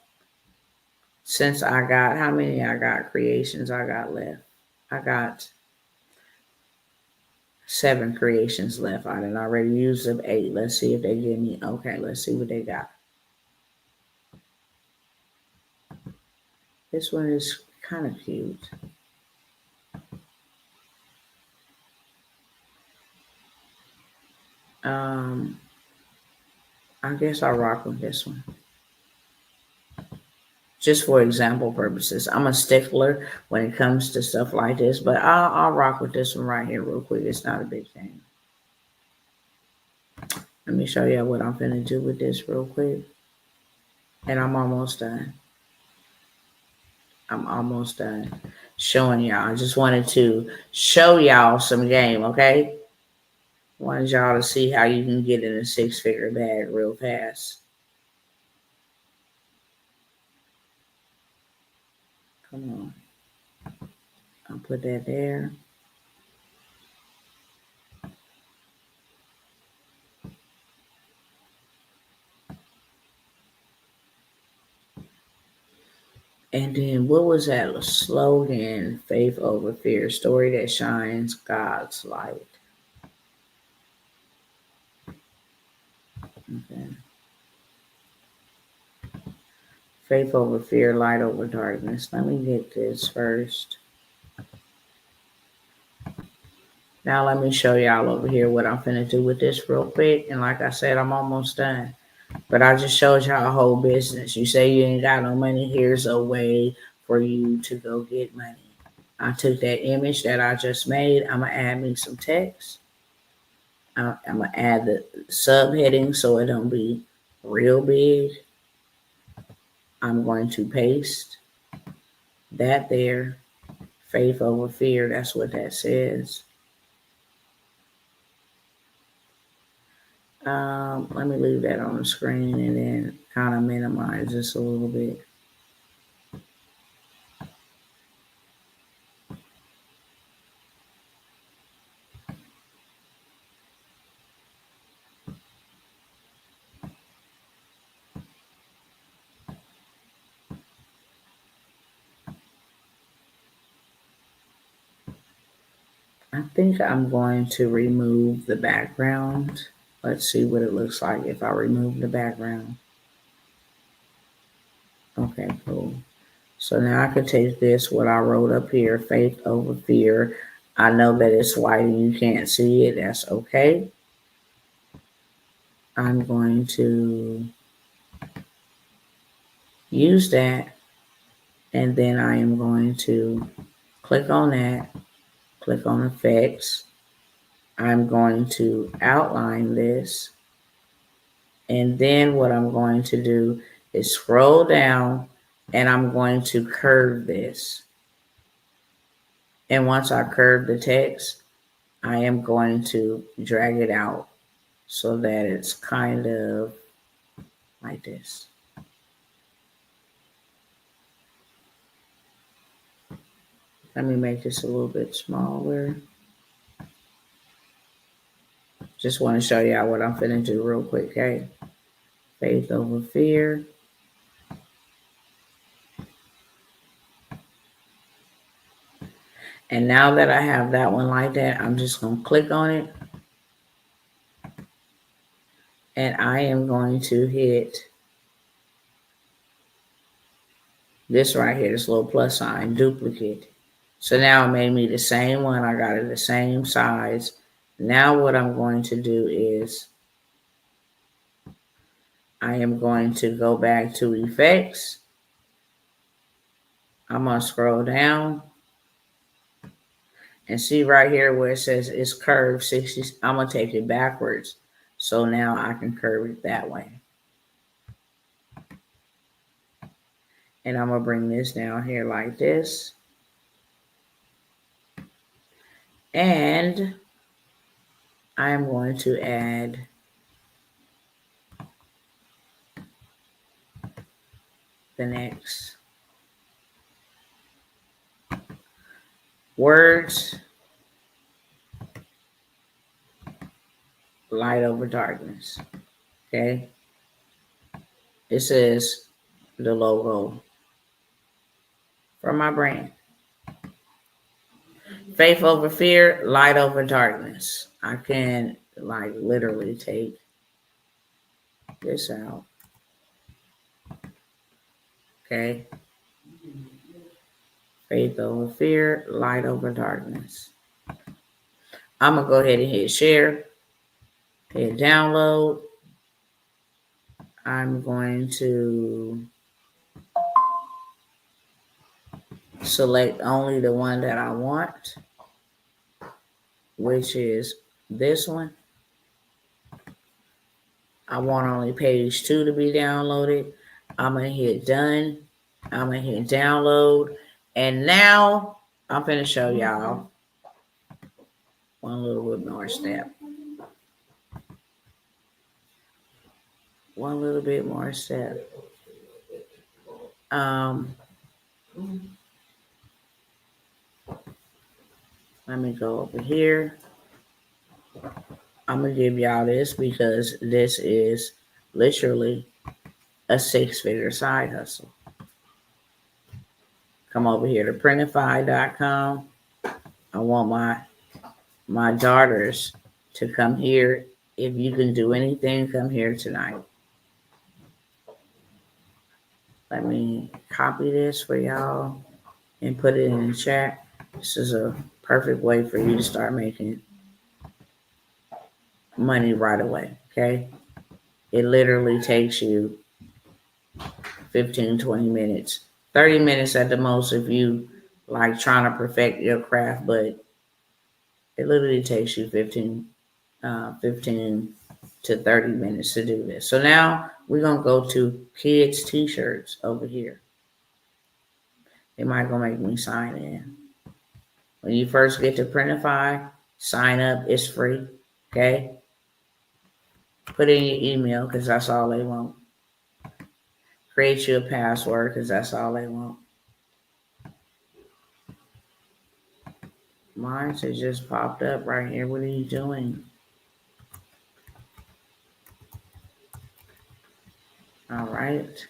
Since I got, how many I got creations I got left? I got 7 creations left. I did already use them 8. Let's see if they give me, okay, let's see what they got. This one is kind of cute. I guess I'll rock with this one. Just for example purposes. I'm a stickler when it comes to stuff like this, but I'll rock with this one right here real quick. It's not a big thing. Let me show you what I'm finna do with this real quick. And I'm almost done. I'm almost done showing y'all. I just wanted to show y'all some game, okay? Wanted y'all to see how you can get in a 6-figure bag real fast. Come on. I'll put that there. And then what was that slogan? Faith over fear. Story that shines God's light. Okay. Faith over fear, light over darkness. Let me get this first. Now let me show y'all over here what I'm finna do with this real quick. And like I said, I'm almost done. But I just showed y'all a whole business. You say you ain't got no money. Here's a way for you to go get money. I took that image that I just made. I'm going to add me some text. I'm going to add the subheading so it don't be real big. I'm going to paste that there. Faith over fear. That's what that says. Let me leave that on the screen and then kind of minimize this a little bit. I think I'm going to remove the background. Let's see what it looks like if I remove the background. Okay, cool. So now I could take this, what I wrote up here, faith over fear. I know that it's white and you can't see it. That's okay. I'm going to use that. And then I am going to click on that. Click on effects. I'm going to outline this. And then what I'm going to do is scroll down and I'm going to curve this. And once I curve the text, I am going to drag it out so that it's kind of like this. Let me make this a little bit smaller. Just want to show y'all what I'm finna do real quick, okay? Faith over fear. And now that I have that one like that, I'm just going to click on it. And I am going to hit this right here, this little plus sign, duplicate. So now it made me the same one. I got it the same size. Now what I'm going to do is I am going to go back to effects. I'm going to scroll down and see right here where it says it's curved 60. I'm going to take it backwards. So now I can curve it that way. And I'm going to bring this down here like this. And I'm going to add the next words, light over darkness. Okay. It says the logo for my brand. Faith over fear, light over darkness. I can like literally take this out. Okay. Faith over fear, light over darkness. I'm going to go ahead and hit share. Hit download. I'm going to select only the one that I want, which is this one. I want only page 2 to be downloaded. I'm going to hit done. I'm going to hit download. And now I'm going to show y'all one little bit more step. One little bit more step. Let me go over here. I'm going to give y'all this because this is literally a 6-figure side hustle. Come over here to printify.com. I want my daughters to come here. If you can do anything, come here tonight. Let me copy this for y'all and put it in the chat. This is a perfect way for you to start making money right away, okay? It literally takes you 15, 20 minutes, 30 minutes at the most if you like trying to perfect your craft, but it literally takes you 15 to 30 minutes to do this. So now we're going to go to kids t-shirts over here. They might go make me sign in. When you first get to Printify, sign up. It's free, okay? Put in your email because that's all they want. Create you a password because that's all they want. Mine has just popped up right here. What are you doing? All right.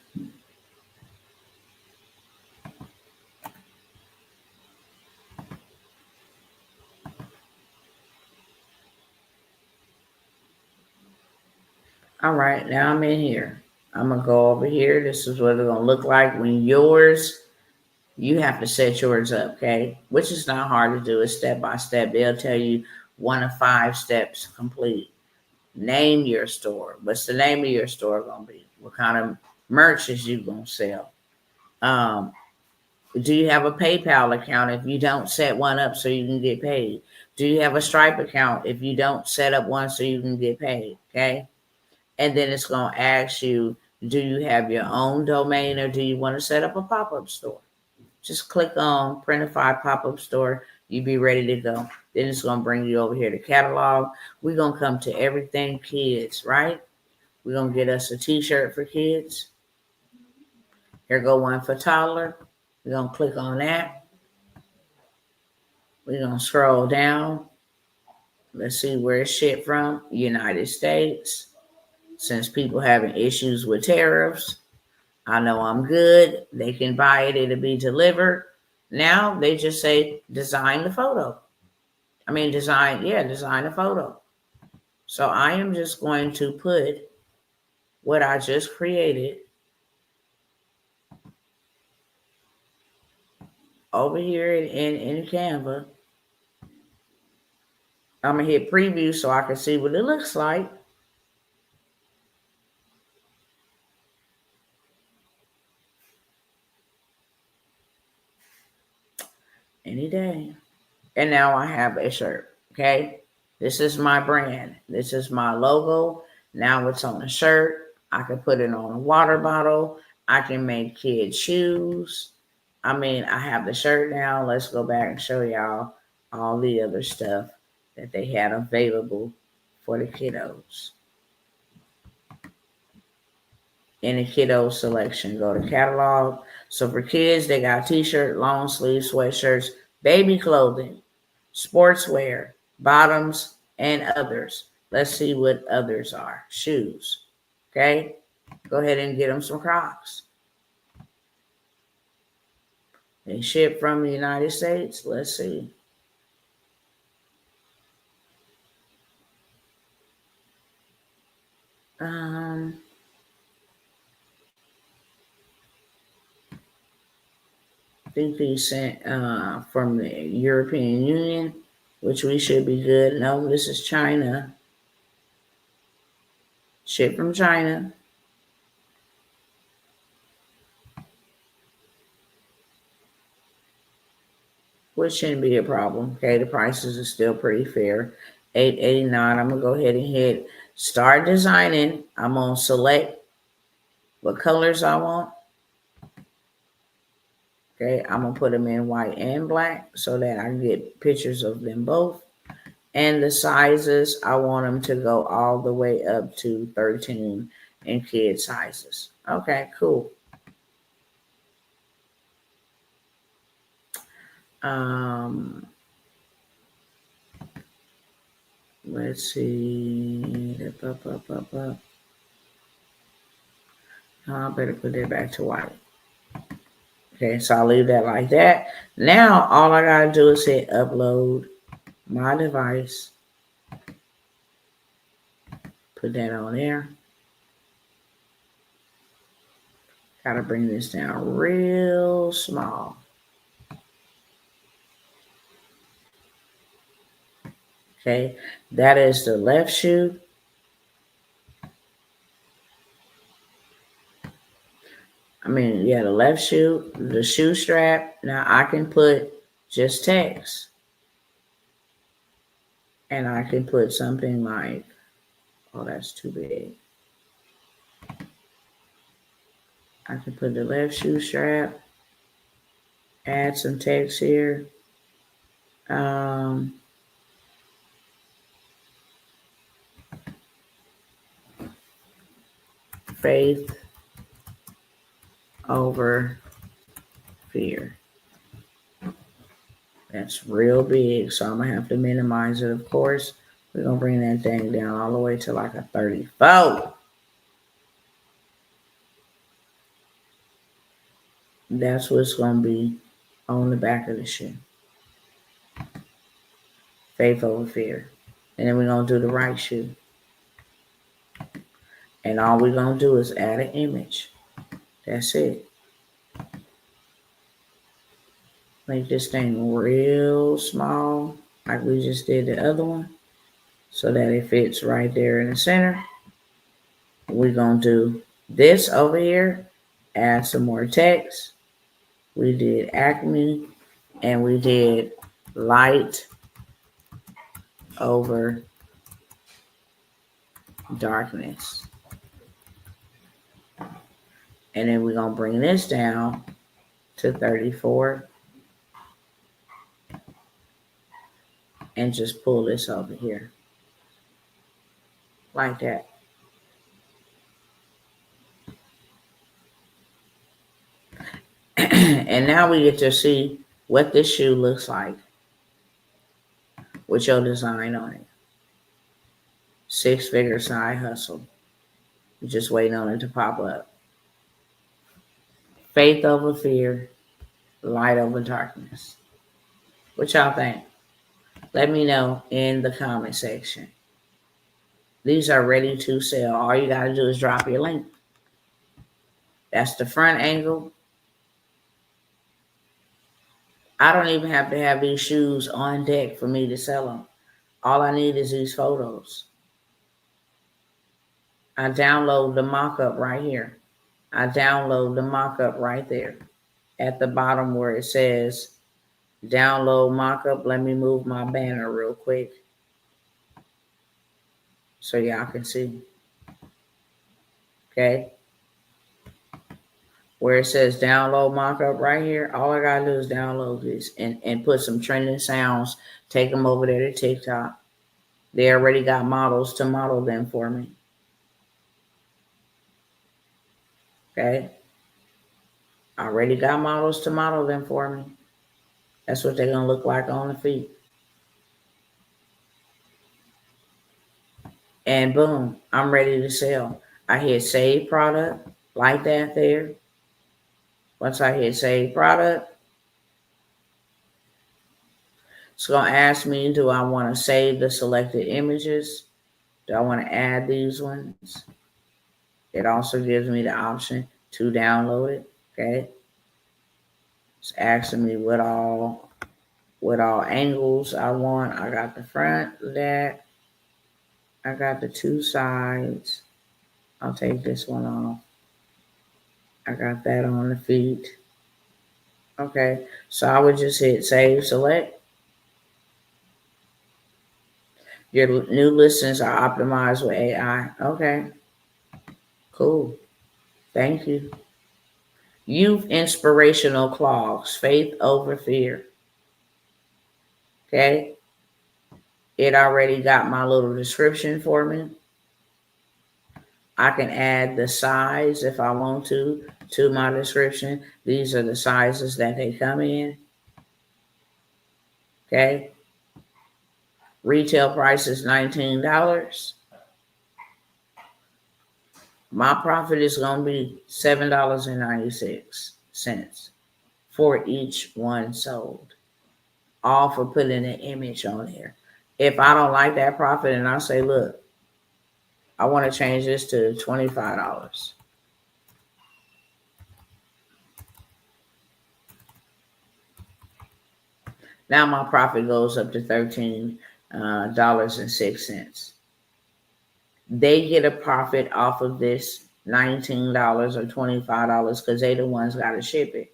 All right, now I'm in here. I'm going to go over here. This is what it's going to look like when you have to set yours up, okay? Which is not hard to do. It's step by step. They'll tell you 1 of 5 steps complete. Name your store. What's the name of your store going to be? What kind of merch is you going to sell? Do you have a PayPal account if you don't set one up so you can get paid? Do you have a Stripe account if you don't set up one so you can get paid, okay? And then it's going to ask you, do you have your own domain or do you want to set up a pop-up store? Just click on Printify pop-up store. You be ready to go. Then it's going to bring you over here to catalog. We're going to come to everything kids, right? We're going to get us a t-shirt for kids. Here go one for toddler. We're going to click on that. We're going to scroll down. Let's see where it's shipped from. United States. Since people having issues with tariffs, I know I'm good. They can buy it. It'll be delivered. Now they just say design the photo. Design the photo. So I am just going to put what I just created over here in Canva. I'm going to hit preview so I can see what it looks like. Any day. And now I have a shirt, okay? This is my brand. This is my logo. Now it's on a shirt. I can put it on a water bottle. I can make kids shoes. I have the shirt now. Let's go back and show y'all all the other stuff that they had available for the kiddos. In the kiddo selection, go to catalog. So for kids, they got t-shirt, long sleeve sweatshirts, baby clothing, sportswear, bottoms, and others. Let's see what others are. Shoes. Okay? Go ahead and get them some Crocs. They ship from the United States. Let's see. I think they sent from the European Union, which we should be good. No, this is China. Ship from China. Which shouldn't be a problem. Okay, the prices are still pretty fair. $8.89. I'm gonna go ahead and hit start designing. I'm gonna select what colors I want. Okay, I'm gonna put them in white and black so that I can get pictures of them both. And the sizes, I want them to go all the way up to 13 in kid sizes. Okay, cool. Let's see. I better put it back to white. Okay, so I'll leave that like that. Now, all I gotta do is hit upload my device. Put that on there. Gotta bring this down real small. Okay, that is the left shoe. The left shoe, the shoe strap. Now I can put just text. And I can put something like, oh, that's too big. I can put the left shoe strap, add some text here. Faith over fear. That's real big, so I'm going to have to minimize it, of course. We're going to bring that thing down all the way to like a 34. That's what's going to be on the back of the shoe. Faith over fear. And then we're going to do the right shoe. And all we're going to do is add an image. That's it. Make this thing real small, like we just did the other one, so that it fits right there in the center. We're going to do this over here, add some more text. We did Acme, and we did light over darkness. And then we're going to bring this down to 34. and just pull this over here like that. And now we get to see what this shoe looks like with your design on it. 6-figure side hustle. You're just waiting on it to pop up. Faith over fear, light over darkness. What y'all think? Let me know in the comment section. These are ready to sell. All you got to do is drop your link. That's the front angle. I don't even have to have these shoes on deck for me to sell them. All I need is these photos. I download the mock-up right here. I download the mock-up right there. At the bottom where it says download mock-up, let me move my banner real quick so y'all can see. Okay. Where it says download mock-up right here, all I gotta do is download this and put some trending sounds, take them over there to TikTok. They already got models to model them for me. Okay. Already got models to model them for me. That's what they're gonna look like on the feet. And boom, I'm ready to sell. I hit save product like that there. Once I hit save product, it's going to ask me, do I want to save the selected images? Do I want to add these ones? It also gives me the option to download it. Okay. It's asking me what all angles I want. I got the front, that. I got the 2 sides. I'll take this one off. I got that on the feet. Okay. So I would just hit save select. Your new listings are optimized with AI. Okay. Cool. Thank you. Youth inspirational clogs, faith over fear. Okay. It already got my little description for me. I can add the size if I want to my description. These are the sizes that they come in. Okay. Retail price is $19. My profit is going to be $7.96 for each one sold. All for putting an image on there. If I don't like that profit and I say, look, I want to change this to $25. Now my profit goes up to $13.06. They get a profit off of this $19 or $25 because they the ones got to ship it.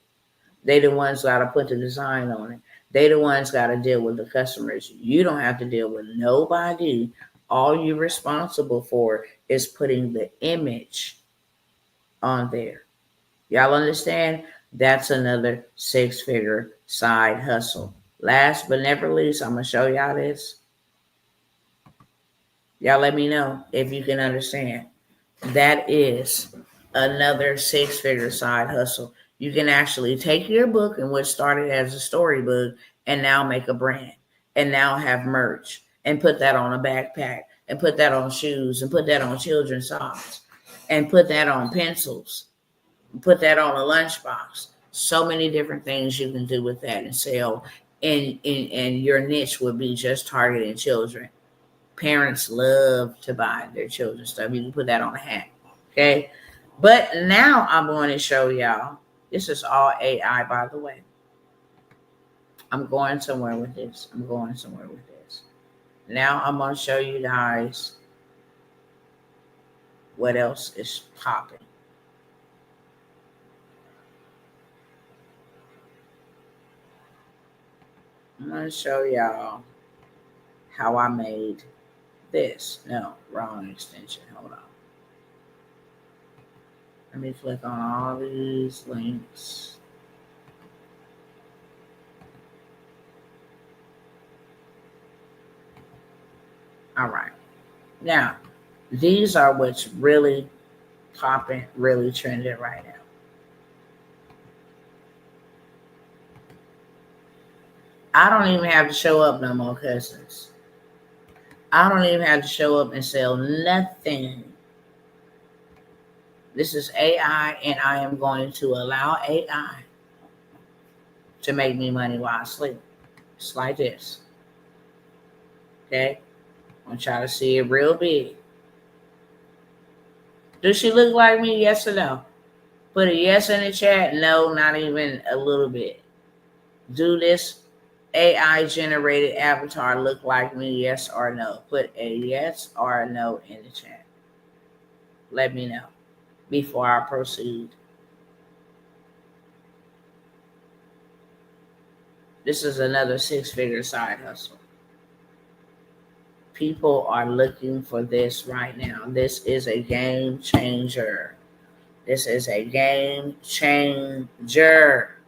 They the ones got to put the design on it. They the ones got to deal with the customers. You don't have to deal with nobody. All you're responsible for is putting the image on there. Y'all understand? That's another 6-figure side hustle. Last but never least, I'm going to show y'all this. Y'all let me know if you can understand. That is another 6-figure side hustle. You can actually take your book and what started as a storybook and now make a brand and now have merch and put that on a backpack and put that on shoes and put that on children's socks and put that on pencils, put that on a lunchbox. So many different things you can do with that and sell. And your niche would be just targeting children. Parents love to buy their children's stuff. You can put that on a hat. Okay. But now I'm going to show y'all. This is all AI, by the way. I'm going somewhere with this. Now I'm going to show you guys what else is popping. I'm going to show y'all how I made this. No, wrong extension. Hold on. Let me click on all these links. All right. Now, these are what's really popping, really trending right now. I don't even have to show up no more, cousins. I don't even have to show up and sell nothing. This is AI, and I am going to allow AI to make me money while I sleep. It's like this. Okay? I want y'all to see it real big. Does she look like me? Yes or no? Put a yes in the chat. No, not even a little bit. Do this AI generated avatar look like me? Yes or no? Put a yes or a no in the chat. Let me know before I proceed. This is another 6-figure side hustle. People are looking for this right now. This is a game changer. This is a game changer.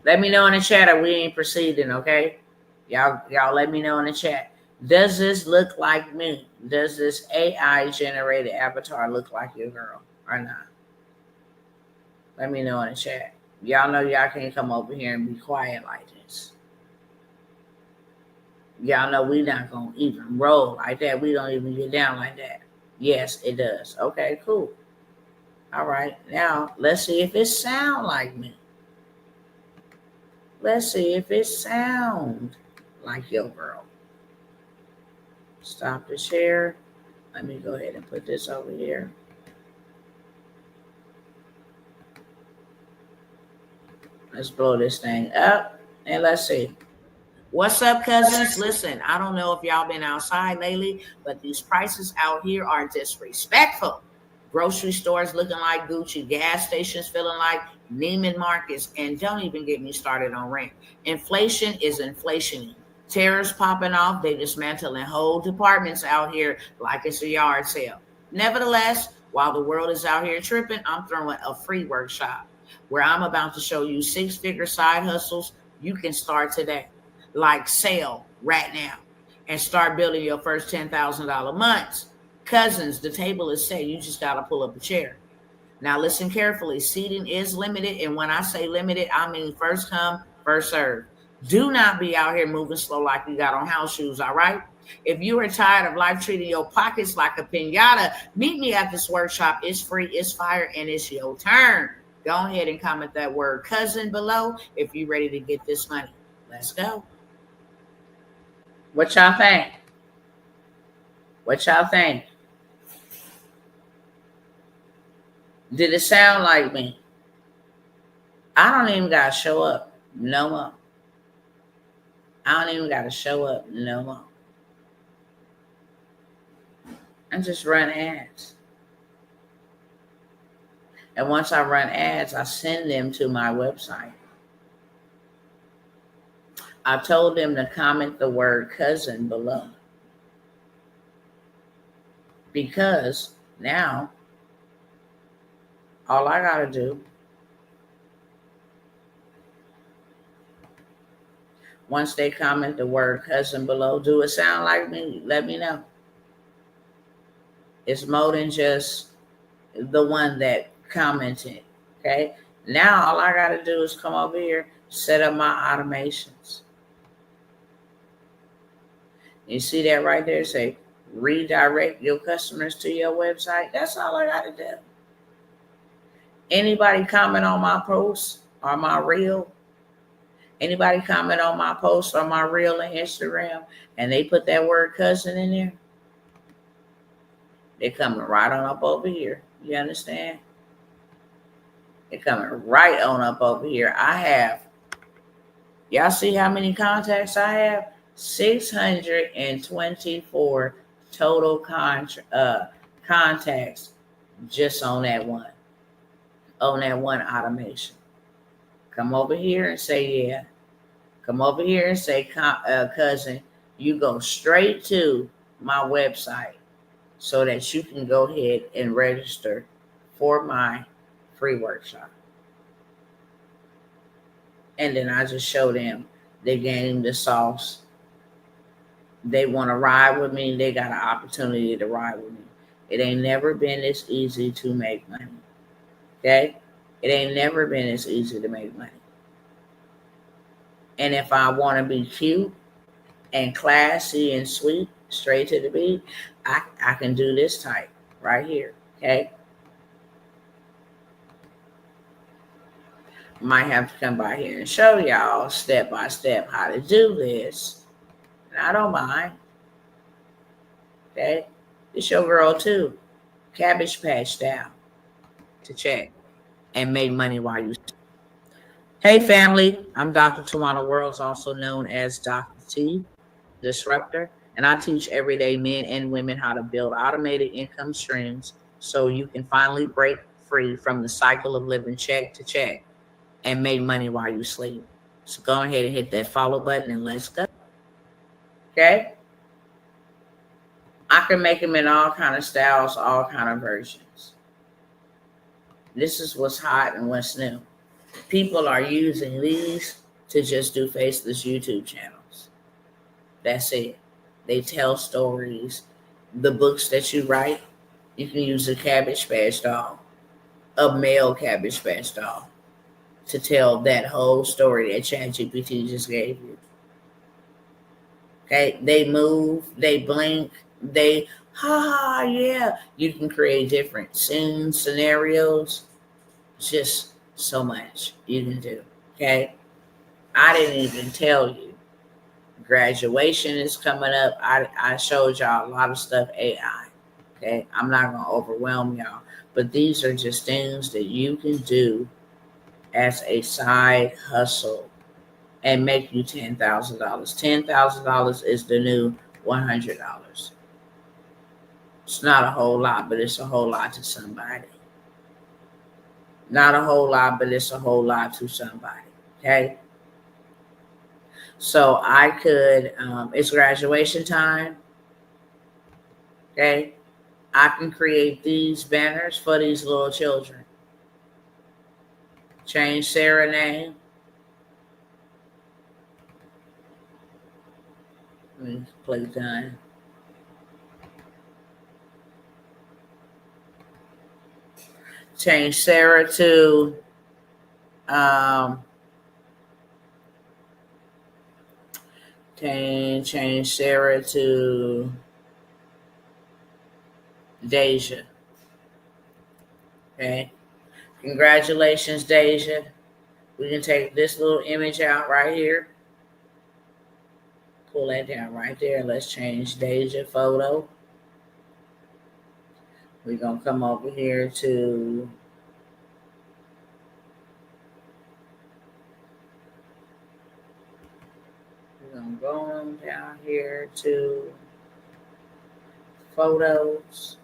Let me know in the chat or we ain't proceeding, okay? Y'all let me know in the chat. Does this look like me? Does this AI generated avatar look like your girl or not? Let me know in the chat. Y'all know y'all can't come over here and be quiet like this. Y'all know we not gonna even roll like that. We don't even get down like that. Yes, it does. Okay, cool. All right, now let's see if it sound like me. Let's see if it sound like your girl. Stop the share. Let me go ahead and put this over here. Let's blow this thing up and let's see. What's up, cousins? Listen, I don't know if y'all been outside lately, but these prices out here are disrespectful. Grocery stores looking like Gucci, gas stations feeling like Neiman Marcus, and don't even get me started on rent. Inflation is inflationing. Tariffs popping off, they dismantling whole departments out here like it's a yard sale. Nevertheless, while the world is out here tripping, I'm throwing a free workshop where I'm about to show you 6-figure side hustles you can start today, like sale right now, and start building your first $10,000 months. Cousins, the table is set. You just got to pull up a chair. Now, listen carefully. Seating is limited. And when I say limited, I mean first come, first serve. Do not be out here moving slow like you got on house shoes, all right? If you are tired of life treating your pockets like a pinata, meet me at this workshop. It's free, it's fire, and it's your turn. Go ahead and comment that word cousin below if you're ready to get this money. Let's go. What y'all think? What y'all think? Did it sound like me? I don't even got to show up no more. I don't even got to show up no more. I just run ads. And once I run ads, I send them to my website. I told them to comment the word cousin below. Because now, all I got to do, once they comment the word cousin below, do it sound like me? Let me know. It's more than just the one that commented. Okay. Now all I got to do is come over here, set up my automations. You see that right there? Say redirect your customers to your website. That's all I got to do. Anybody comment on my post or my reel? Anybody comment on my post or my reel on Instagram and they put that word cousin in there? They're coming right on up over here. You understand? They're coming right on up over here. I have, y'all see how many contacts I have? 624 total contacts just on that one automation. Come over here and say, yeah. Come over here and say, cousin, you go straight to my website so that you can go ahead and register for my free workshop. And then I just show them the game, the sauce, They want to ride with me. They got an opportunity to ride with me. It ain't never been this easy to make money. Okay? It ain't never been this easy to make money. And if I want to be cute and classy and sweet, straight to the beat, I can do this type right here. Okay? Might have to come by here and show y'all step by step how to do this. And I don't mind. Okay? It's your girl too. Cabbage Patch down to check and make money while you. Hey family, I'm Dr. Tawana Worlds, also known as Dr. T, Disruptor, and I teach everyday men and women how to build automated income streams so you can finally break free from the cycle of living check to check and make money while you sleep. So go ahead and hit that follow button and let's go. Okay? I can make them in all kind of styles, all kind of versions. This is what's hot and what's new. People are using these to just do faceless YouTube channels. That's it. They tell stories. The books that you write, you can use a Cabbage Patch doll, a male Cabbage Patch doll, to tell that whole story that ChatGPT just gave you. Okay, they move, they blink, they yeah. You can create different scenes, scenarios, just so much you can do. Okay, I didn't even tell you. Graduation is coming up. I showed y'all a lot of stuff AI. Okay, I'm not gonna overwhelm y'all, but these are just things that you can do as a side hustle and make you $10,000. $10,000 is the new $100. It's not a whole lot, but it's a whole lot to somebody. Not a whole lot, but it's a whole lot to somebody. Okay. So I could, it's graduation time. Okay. I can create these banners for these little children. Change Sarah name. Let me play done. Change Sarah to change Sarah to Deja. Okay. Congratulations, Deja. We can take this little image out right here. Pull that down right there. Let's change Deja photo. We're going to come over here to we're going to go on down here to photos.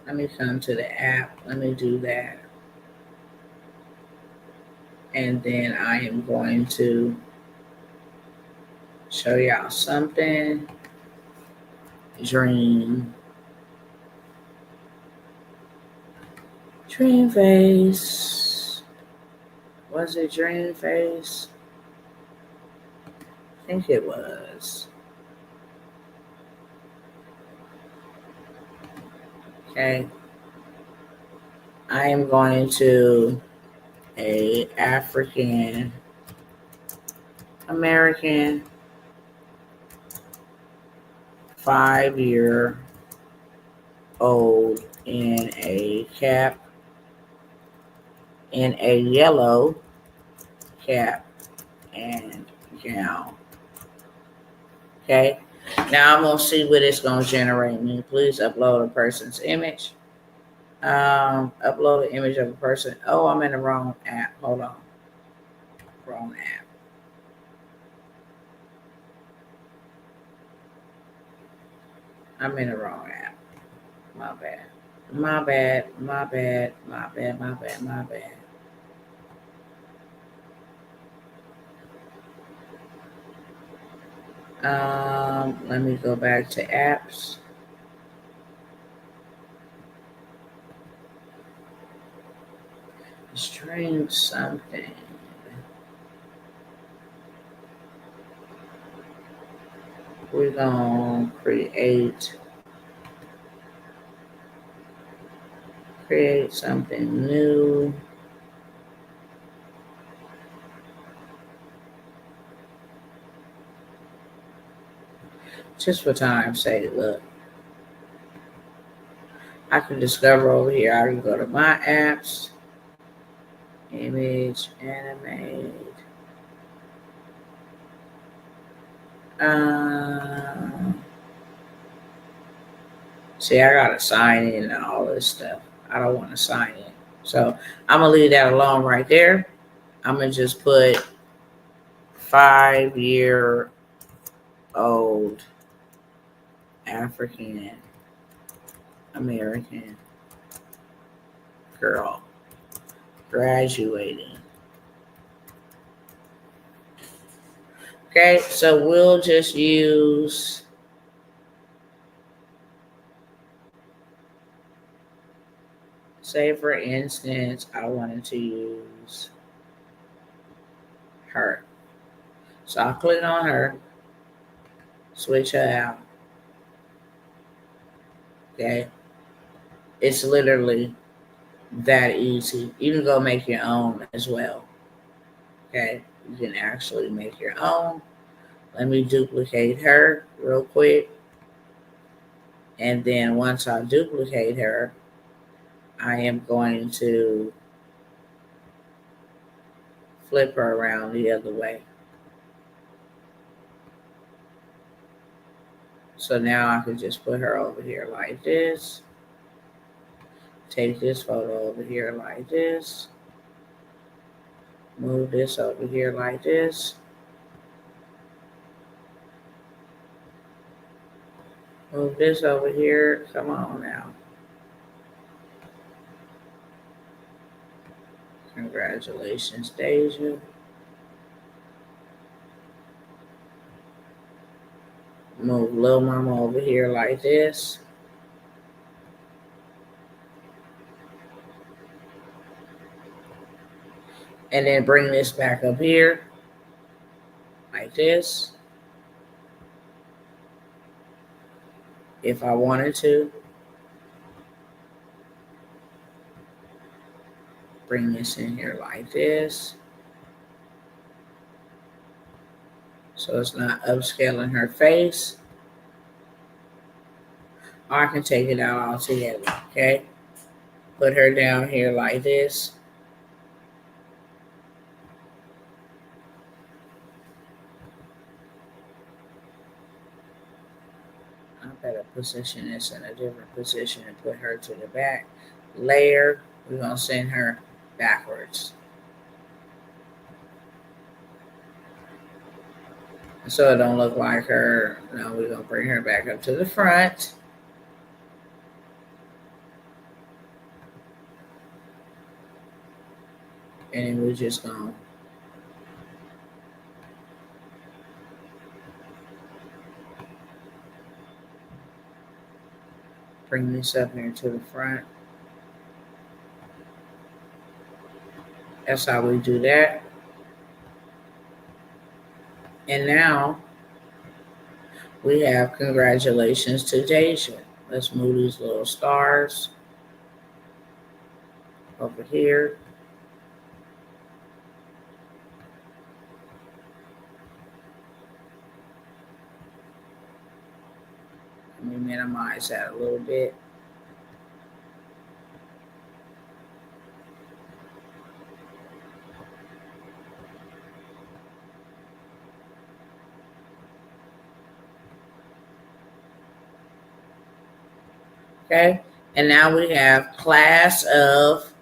Let me come to the app. Let me do that. And then I am going to show y'all something. Dream face. Was it dream face? I think it was. Okay. I am going to a African American 5-year-old in a cap, in a yellow cap and gown. Okay. Now I'm going to see what it's going to generate me. Please upload a person's image. Upload an image of a person. Oh, I'm in the wrong app. Hold on. Wrong app. I'm in the wrong app. My bad. My bad. My bad. My bad. My bad. My bad. Let me go back to apps. String something. We're gonna create something new. Just for time's sake, look. I can discover over here. I can go to my apps, image, animate. See, I gotta sign in and all this stuff. I don't want to sign in. So I'm gonna leave that alone right there. I'm gonna just put 5-year-old African American girl graduating. Okay, so we'll just use say for instance, I wanted to use her. So I'll click on her, switch her out. Okay. It's literally that easy. You can go make your own as well. Okay. You can actually make your own. Let me duplicate her real quick. And then once I duplicate her, I am going to flip her around the other way. So now I can just put her over here like this. Take this photo over here like this. Move this over here like this. Move this over here. Come on now. Congratulations, Deja. Move Lil Mama over here like this. And then bring this back up here like this. If I wanted to. Bring this in here like this. So it's not upscaling her face. Or I can take it out altogether, okay? Put her down here like this. I better position this in a different position and put her to the back. Layer, we're gonna send her backwards. So it don't look like her. No, we're gonna bring her back up to the front. And then we're just gonna bring this up here to the front. That's how we do that. And now we have congratulations to Deja. Let's move these little stars over here. Let me minimize that a little bit. Okay, and now we have class of,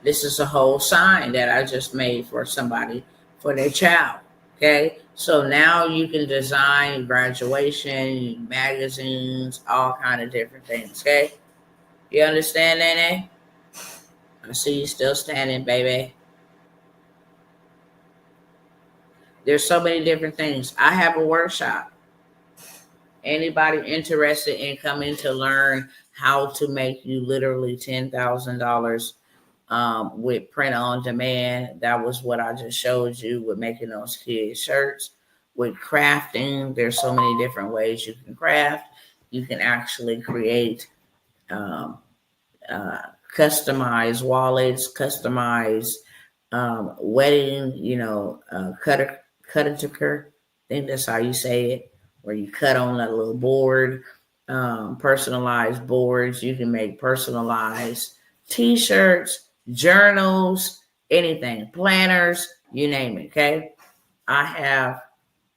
this is a whole sign that I just made for somebody, for their child. Okay, so now you can design graduation, magazines, all kind of different things. Okay, you understand, Nene? I see you still standing, baby. There's so many different things. I have a workshop. Anybody interested in coming to learn how to make you literally $10,000 with print on demand. That was what I just showed you with making those kid shirts. With crafting, there's so many different ways you can craft. You can actually create um, uh, customized wallets, customized wedding, cut-a-tucker. I think that's how you say it, where you cut on a little board, personalized boards. You can make personalized t-shirts, journals, anything, planners, you name it, okay? I have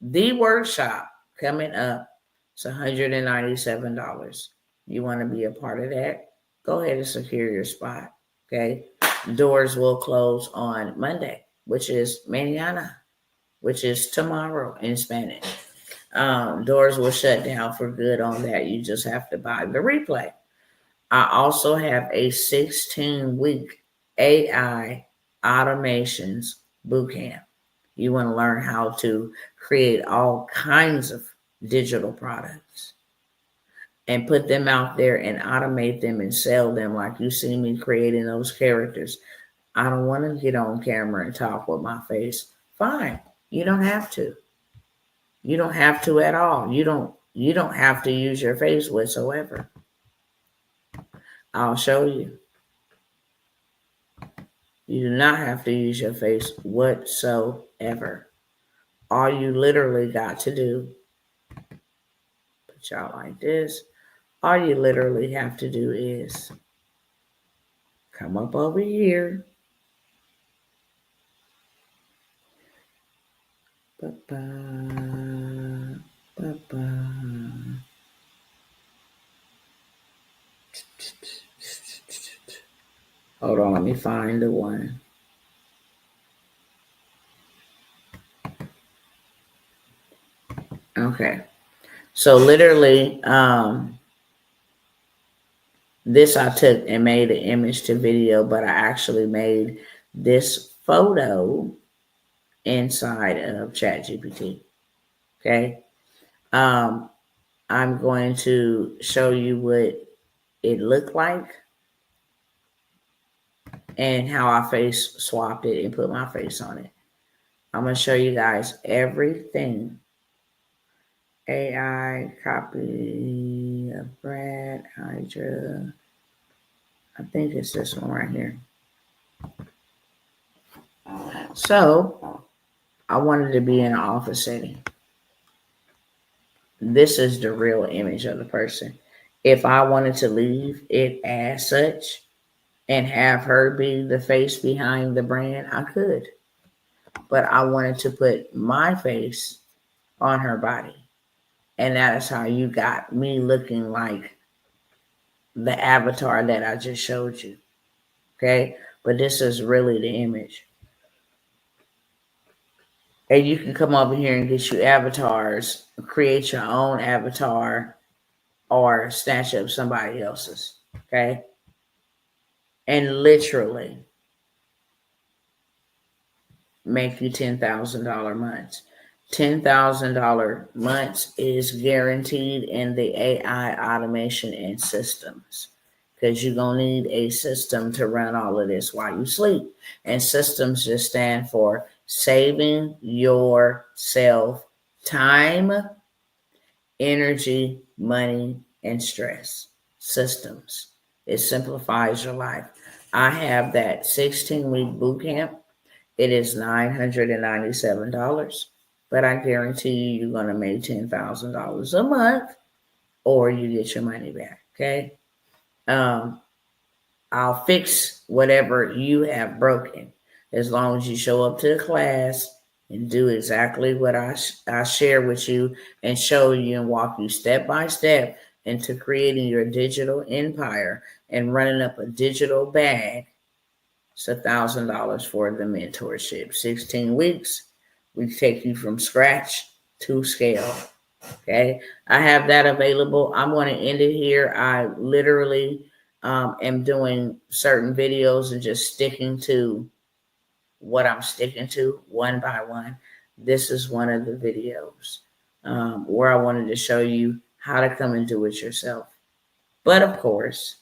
the workshop coming up. It's $197. You want to be a part of that? Go ahead and secure your spot. Okay. Doors will close on Monday, which is mañana, which is tomorrow in Spanish. Doors will shut down for good on that. You just have to buy the replay. I also have a 16-week AI automations bootcamp. You want to learn how to create all kinds of digital products and put them out there and automate them and sell them like you see me creating those characters. I don't want to get on camera and talk with my face. Fine. You don't have to. You don't have to at all. You don't have to use your face whatsoever. I'll show you. You do not have to use your face whatsoever. All you literally got to do, put y'all like this, all you literally have to do is come up over here. Ba-ba, ba-ba. Hold on, let me find the one. Okay. So literally, this I took and made an image to video, but I actually made this photo inside of ChatGPT. Okay. I'm going to show you what it looked like and how I face swapped it and put my face on it. I'm going to show you guys everything. AI copy of Brad Hydra. I think it's this one right here. So I wanted to be in an office setting. This is the real image of the person. If I wanted to leave it as such and have her be the face behind the brand, I could. But I wanted to put my face on her body. And that is how you got me looking like the avatar that I just showed you. Okay? But this is really the image. And you can come over here and get you avatars, create your own avatar, or snatch up somebody else's. Okay? And literally make you $10,000 months. $10,000 months is guaranteed in the AI automation and systems, because you're going to need a system to run all of this while you sleep. And systems just stand for saving yourself time, energy, money, and stress. Systems. It simplifies your life. I have that 16-week boot camp. It is $997, but I guarantee you're going to make $10,000 a month, or you get your money back. Okay. I'll fix whatever you have broken as long as you show up to the class and do exactly what I share with you and show you and walk you step by step into creating your digital empire and running up a digital bag. It's $1,000 for the mentorship. 16 weeks. We take you from scratch to scale. Okay. I have that available. I'm going to end it here. I literally am doing certain videos and just sticking to what I'm sticking to one by one. This is one of the videos where I wanted to show you how to come and do it yourself. But of course,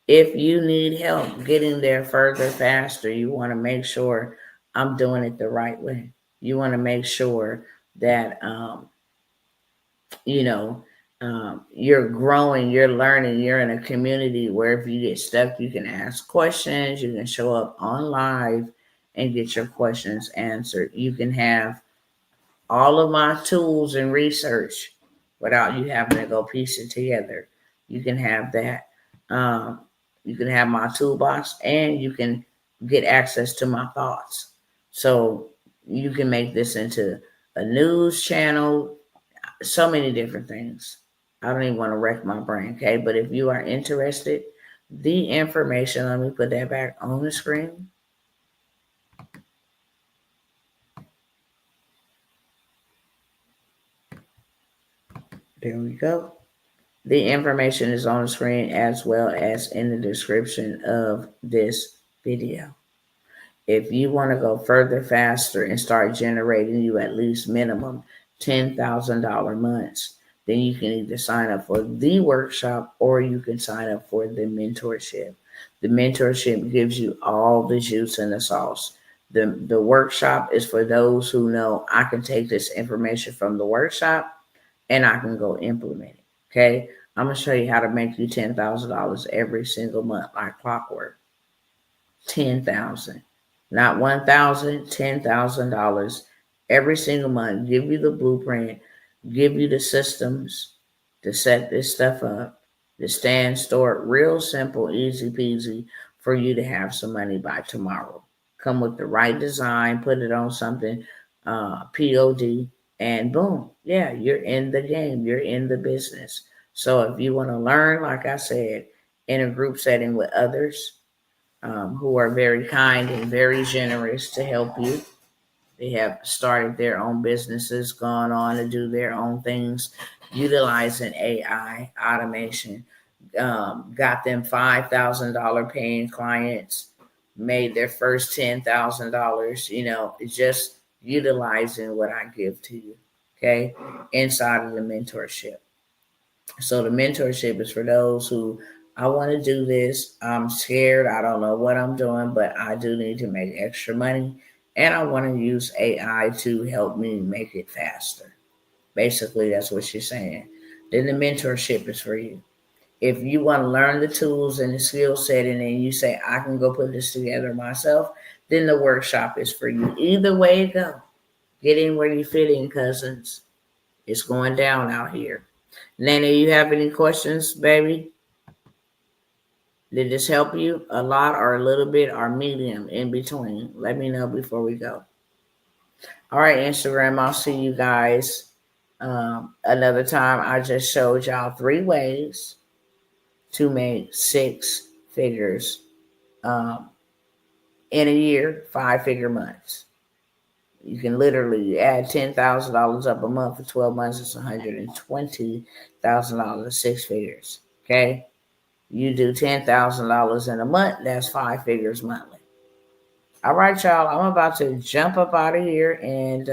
If you need help getting there further, faster, you want to make sure I'm doing it the right way. You want to make sure that, you know, you're growing, you're learning, you're in a community where if you get stuck, you can ask questions, you can show up on live and get your questions answered. You can have all of my tools and research without you having to go piece it together. You can have that. Um, you can have my toolbox and you can get access to my thoughts. So you can make this into a news channel, so many different things. I don't even want to wreck my brain, okay? But if you are interested, the information, let me put that back on the screen. There we go. The information is on the screen as well as in the description of this video. If you want to go further, faster, and start generating you at least minimum $10,000 months, then you can either sign up for the workshop or you can sign up for the mentorship. The mentorship gives you all the juice and the sauce. The workshop is for those who know I can take this information from the workshop and I can go implement it. Okay. I'm going to show you how to make you $10,000 every single month like clockwork. 10,000, not 1,000, $10,000 every single month. Give you the blueprint, give you the systems to set this stuff up, to stand, store it, real simple, easy peasy for you to have some money by tomorrow. Come with the right design, put it on something, POD, and boom, yeah, you're in the game, you're in the business. So if you want to learn, like I said, in a group setting with others, who are very kind and very generous to help you. They have started their own businesses, gone on to do their own things, utilizing AI automation. Got them $5,000 paying clients, made their first $10,000. Just utilizing what I give to you. Okay, inside of the mentorship. So the mentorship is for those who I want to do this. I'm scared. I don't know what I'm doing, but I do need to make extra money. And I want to use AI to help me make it faster. Basically, that's what she's saying. Then the mentorship is for you. If you want to learn the tools and the skill set, and then you say, I can go put this together myself, then the workshop is for you. Either way it go. Get in where you fit in, cousins. It's going down out here. Nana, you have any questions, baby? Did this help you a lot or a little bit or medium in between? Let me know before we go. All right, Instagram, I'll see you guys another time. I just showed y'all 3 ways to make 6 figures in a year, 5-figure months. You can literally add $10,000 up a month for 12 months. It's $120,000 at 6 figures. Okay. You do $10,000 in a month, that's 5 figures monthly. All right, y'all. I'm about to jump up out of here and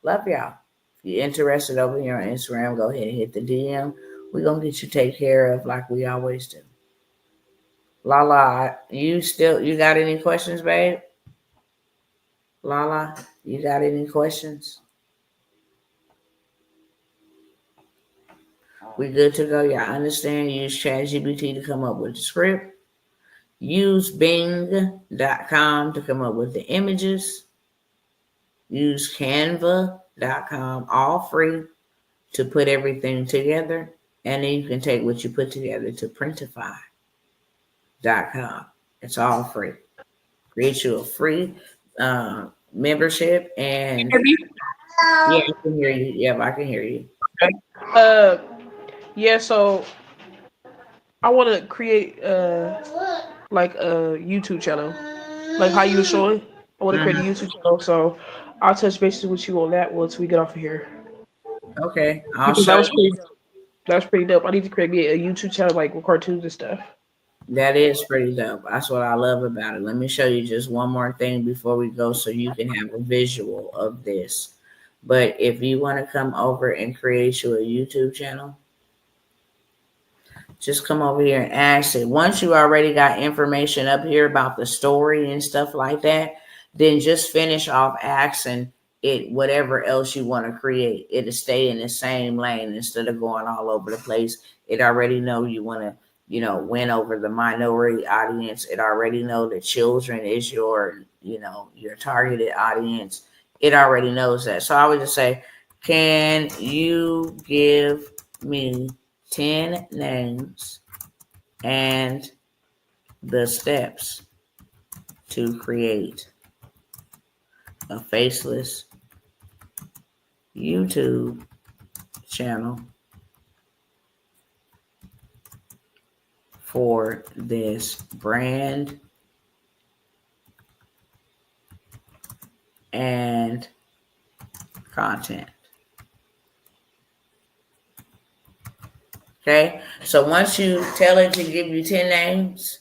love y'all. If you're interested over here on Instagram, go ahead and hit the DM. We're gonna get you taken care of like we always do. Lala, you got any questions, babe? Lala, you got any questions? We good to go. Y'all understand? Use ChatGPT to come up with the script. Use Bing.com to come up with the images. Use Canva.com, all free, to put everything together. And then you can take what you put together to Printify.com. It's all free. Create you a free membership. And yeah, I can hear you. Yeah, I can hear you. Yeah, so I want to create like a YouTube channel, like how you were showing. I want to create a Mm-hmm. YouTube channel, so I'll touch bases with you on that once we get off of here Okay, I'll because show that was you. pretty. That was pretty dope. I need to create me a YouTube channel like with cartoons and stuff. That is pretty dope. That's what I love about it. Let me show you just one more thing before we go so you can have a visual of this. But if you want to come over and create you a YouTube channel, Just come over here and ask it. Once you already got information up here about the story and stuff like that, then just finish off asking it whatever else you want to create. It'll stay in the same lane instead of going all over the place. It already know you want to, win over the minority audience. It already know that children is your, your targeted audience. It already knows that. So I would just say, can you give me 10 names and the steps to create a faceless YouTube channel for this brand and content. Okay, so once you tell it to give you 10 names,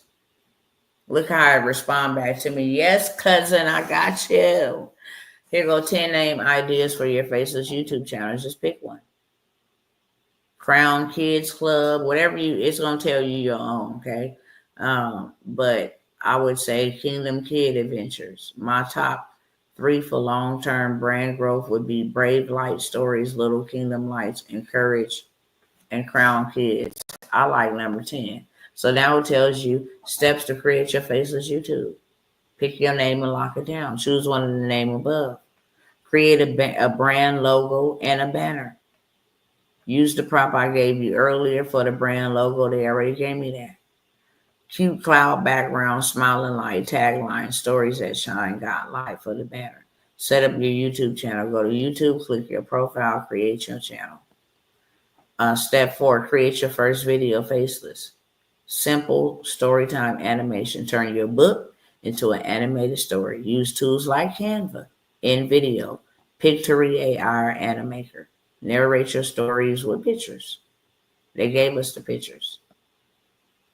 look how it respond back to me. Yes, cousin, I got you. Here go 10 name ideas for your faceless YouTube channel. Just pick one. Crown Kids Club, whatever it's gonna tell you your own, okay? But I would say Kingdom Kid Adventures. My top 3 for long-term brand growth would be Brave Light Stories, Little Kingdom Lights, Encourage, and Crown Kids. I like number 10. So now it tells you steps to create your faceless YouTube. Pick your name and lock it down. Choose one of the name above. Create a brand logo and a banner. Use the prop I gave you earlier for the brand logo. They already gave me that. Cute cloud background, smiling light, tagline, stories that shine, God light for the banner. Set up your YouTube channel. Go to YouTube, click your profile, create your channel. Step 4, create your first video faceless. Simple storytime animation. Turn your book into an animated story. Use tools like Canva, InVideo, Pictory AI Animaker. Narrate your stories with pictures. They gave us the pictures.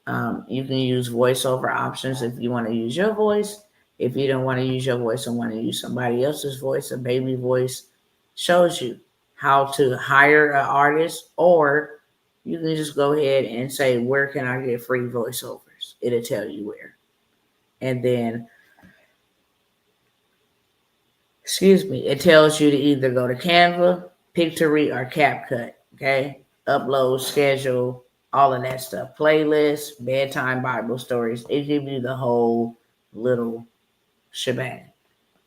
You can use voiceover options if you want to use your voice. If you don't want to use your voice and want to use somebody else's voice, a baby voice shows you how to hire an artist, or you can just go ahead and say, where can I get free voiceovers? It'll tell you where. And then, it tells you to either go to Canva, Pictory, or CapCut, okay? Upload, schedule, all of that stuff. Playlist, bedtime Bible stories. It gives you the whole little shebang.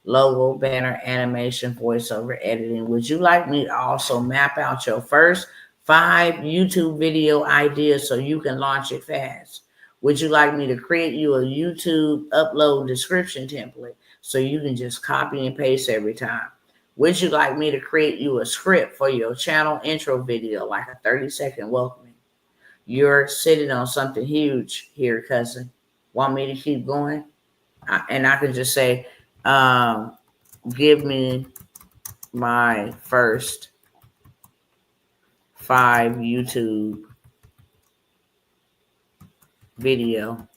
Logo, banner, animation, voiceover, editing. Would you like me to also map out your first 5 YouTube video ideas so you can launch it fast? Would you like me to create you a YouTube upload description template so you can just copy and paste every time? Would you like me to create you a script for your channel intro video, like a 30-second welcoming? You're sitting on something huge here, cousin. Want me to keep going? And I can just say, give me my first 5 YouTube video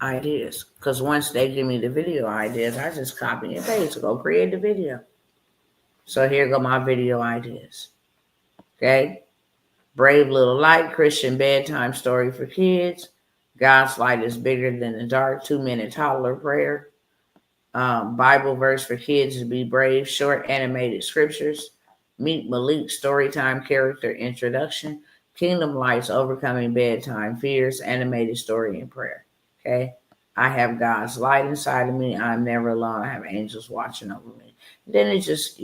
ideas. Because once they give me the video ideas, I just copy and paste. Go create the video. So here go my video ideas. Okay. Brave Little Light, Christian bedtime story for kids. God's light is bigger than the dark. 2-minute toddler prayer. Bible verse for kids to be brave, short animated scriptures. Meet Malik, storytime character introduction. Kingdom Lights, overcoming bedtime fears, animated story and prayer. Okay. I have God's light inside of me. I'm never alone. I have angels watching over me. Then it just,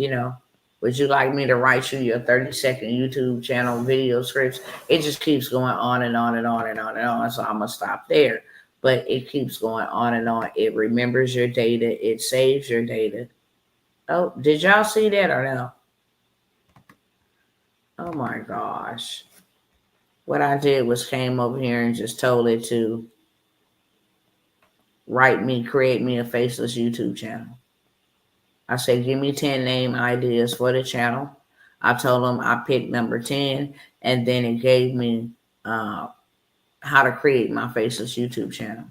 would you like me to write you your 30-second YouTube channel video scripts? It just keeps going on and on and on and on and on. So I'm going to stop there. But it keeps going on and on. It remembers your data. It saves your data. Oh, did y'all see that or no? Oh my gosh. What I did was came over here and just told it to create me a faceless YouTube channel. I said, give me 10 name ideas for the channel. I told them I picked number 10, and then it gave me how to create my faceless YouTube channel.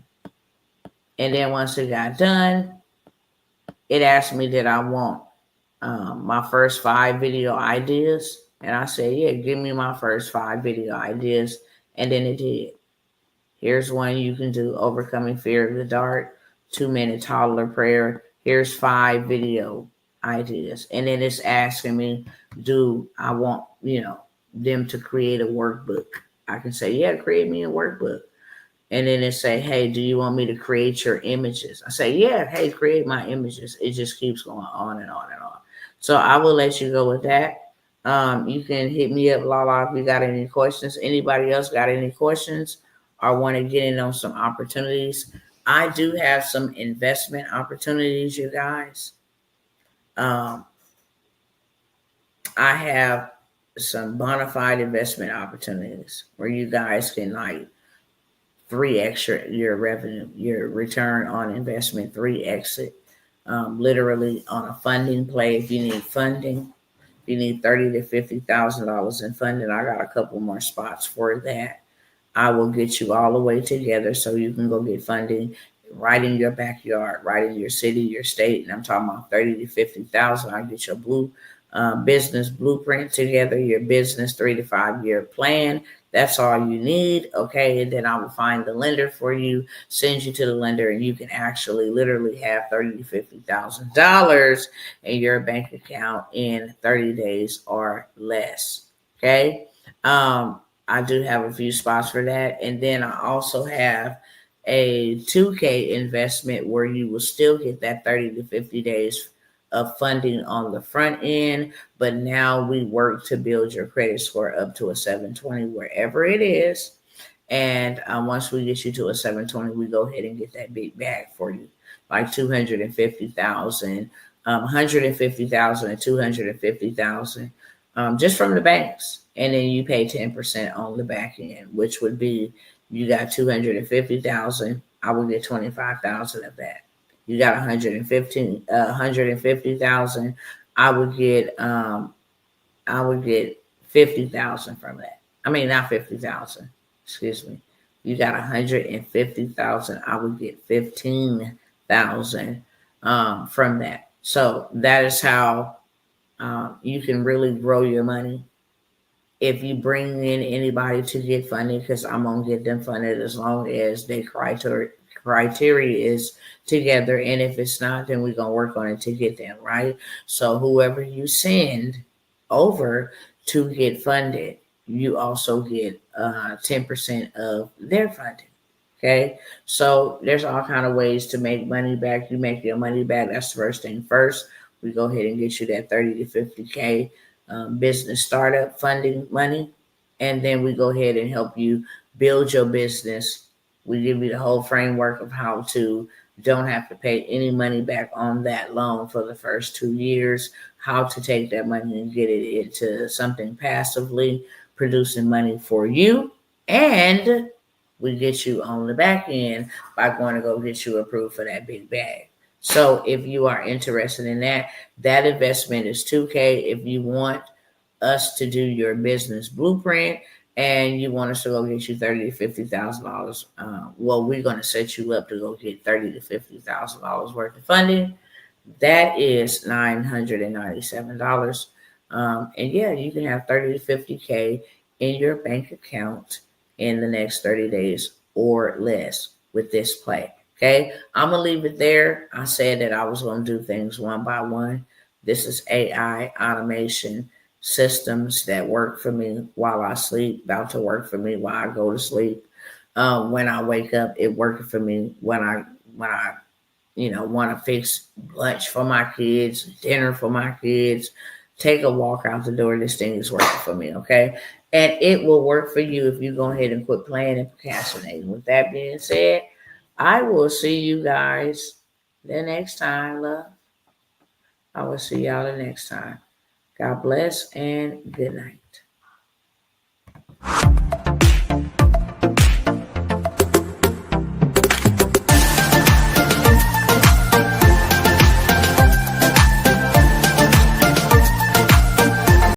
And then once it got done, it asked me did I want my first 5 video ideas. And I said, yeah, give me my first 5 video ideas. And then it did. Here's one you can do: overcoming fear of the dark, 2-minute toddler prayer. Here's 5 video ideas. And then it's asking me, do I want, them to create a workbook? I can say, yeah, create me a workbook. And then it say, hey, do you want me to create your images? I say, yeah, hey, create my images. It just keeps going on and on and on. So I will let you go with that. You can hit me up, Lala, if you got any questions. Anybody else got any questions or want to get in on some opportunities? I do have some investment opportunities, you guys. Um, I have some bona fide investment opportunities where you guys can like 3x your revenue, your return on investment, 3x it. Literally on a funding play. If you need funding, if you need $30,000 to $50,000 in funding, I got a couple more spots for that. I will get you all the way together so you can go get funding right in your backyard, right in your city, your state. And I'm talking about 30 to 50,000. I get your business blueprint together, your business 3 to 5 year plan. That's all you need. Okay. And then I will find the lender for you, send you to the lender, and you can actually literally have $30,000 to $50,000 in your bank account in 30 days or less. Okay. I do have a few spots for that. And then I also have a 2K investment where you will still get that 30 to 50 days of funding on the front end. But now we work to build your credit score up to a 720 wherever it is. And once we get you to a 720, we go ahead and get that big bag for you, like 250,000, 150,000, and 250,000, just from the banks. And then you pay 10% on the back end, which would be, you got 250,000. I will get 25,000 of that. You got 150,000. I would get 50,000 from that. I mean, not 50,000. Excuse me. You got 150,000. I would get 15,000 from that. So that is how you can really grow your money. If you bring in anybody to get funding, because I'm gonna get them funded as long as their criteria is together, and if it's not, then we're gonna work on it to get them right. So whoever you send over to get funded, you also get 10% of their funding. Okay, so there's all kind of ways to make money back. You make your money back. That's the first thing first. We go ahead and get you that 30 to 50K business startup funding money, and then we go ahead and help you build your business. We give you the whole framework of how to don't have to pay any money back on that loan for the first 2 years, how to take that money and get it into something passively producing money for you, and we get you on the back end by going to go get you approved for that big bag. So if you are interested in that, that investment is $2K. If you want us to do your business blueprint and you want us to go get you $30,000 to $50,000, well, we're going to set you up to go get $30,000 to $50,000 worth of funding. That is $997. And yeah, you can have 30 to 50K in your bank account in the next 30 days or less with this play. Okay, I'm going to leave it there. I said that I was going to do things one by one. This is AI automation systems that work for me while I sleep, about to work for me while I go to sleep. When I wake up, it working for me when I want to fix lunch for my kids, dinner for my kids, take a walk out the door. This thing is working for me, okay? And it will work for you if you go ahead and quit playing and procrastinating. With that being said, I will see you guys the next time, love. I will see y'all the next time. God bless and good night.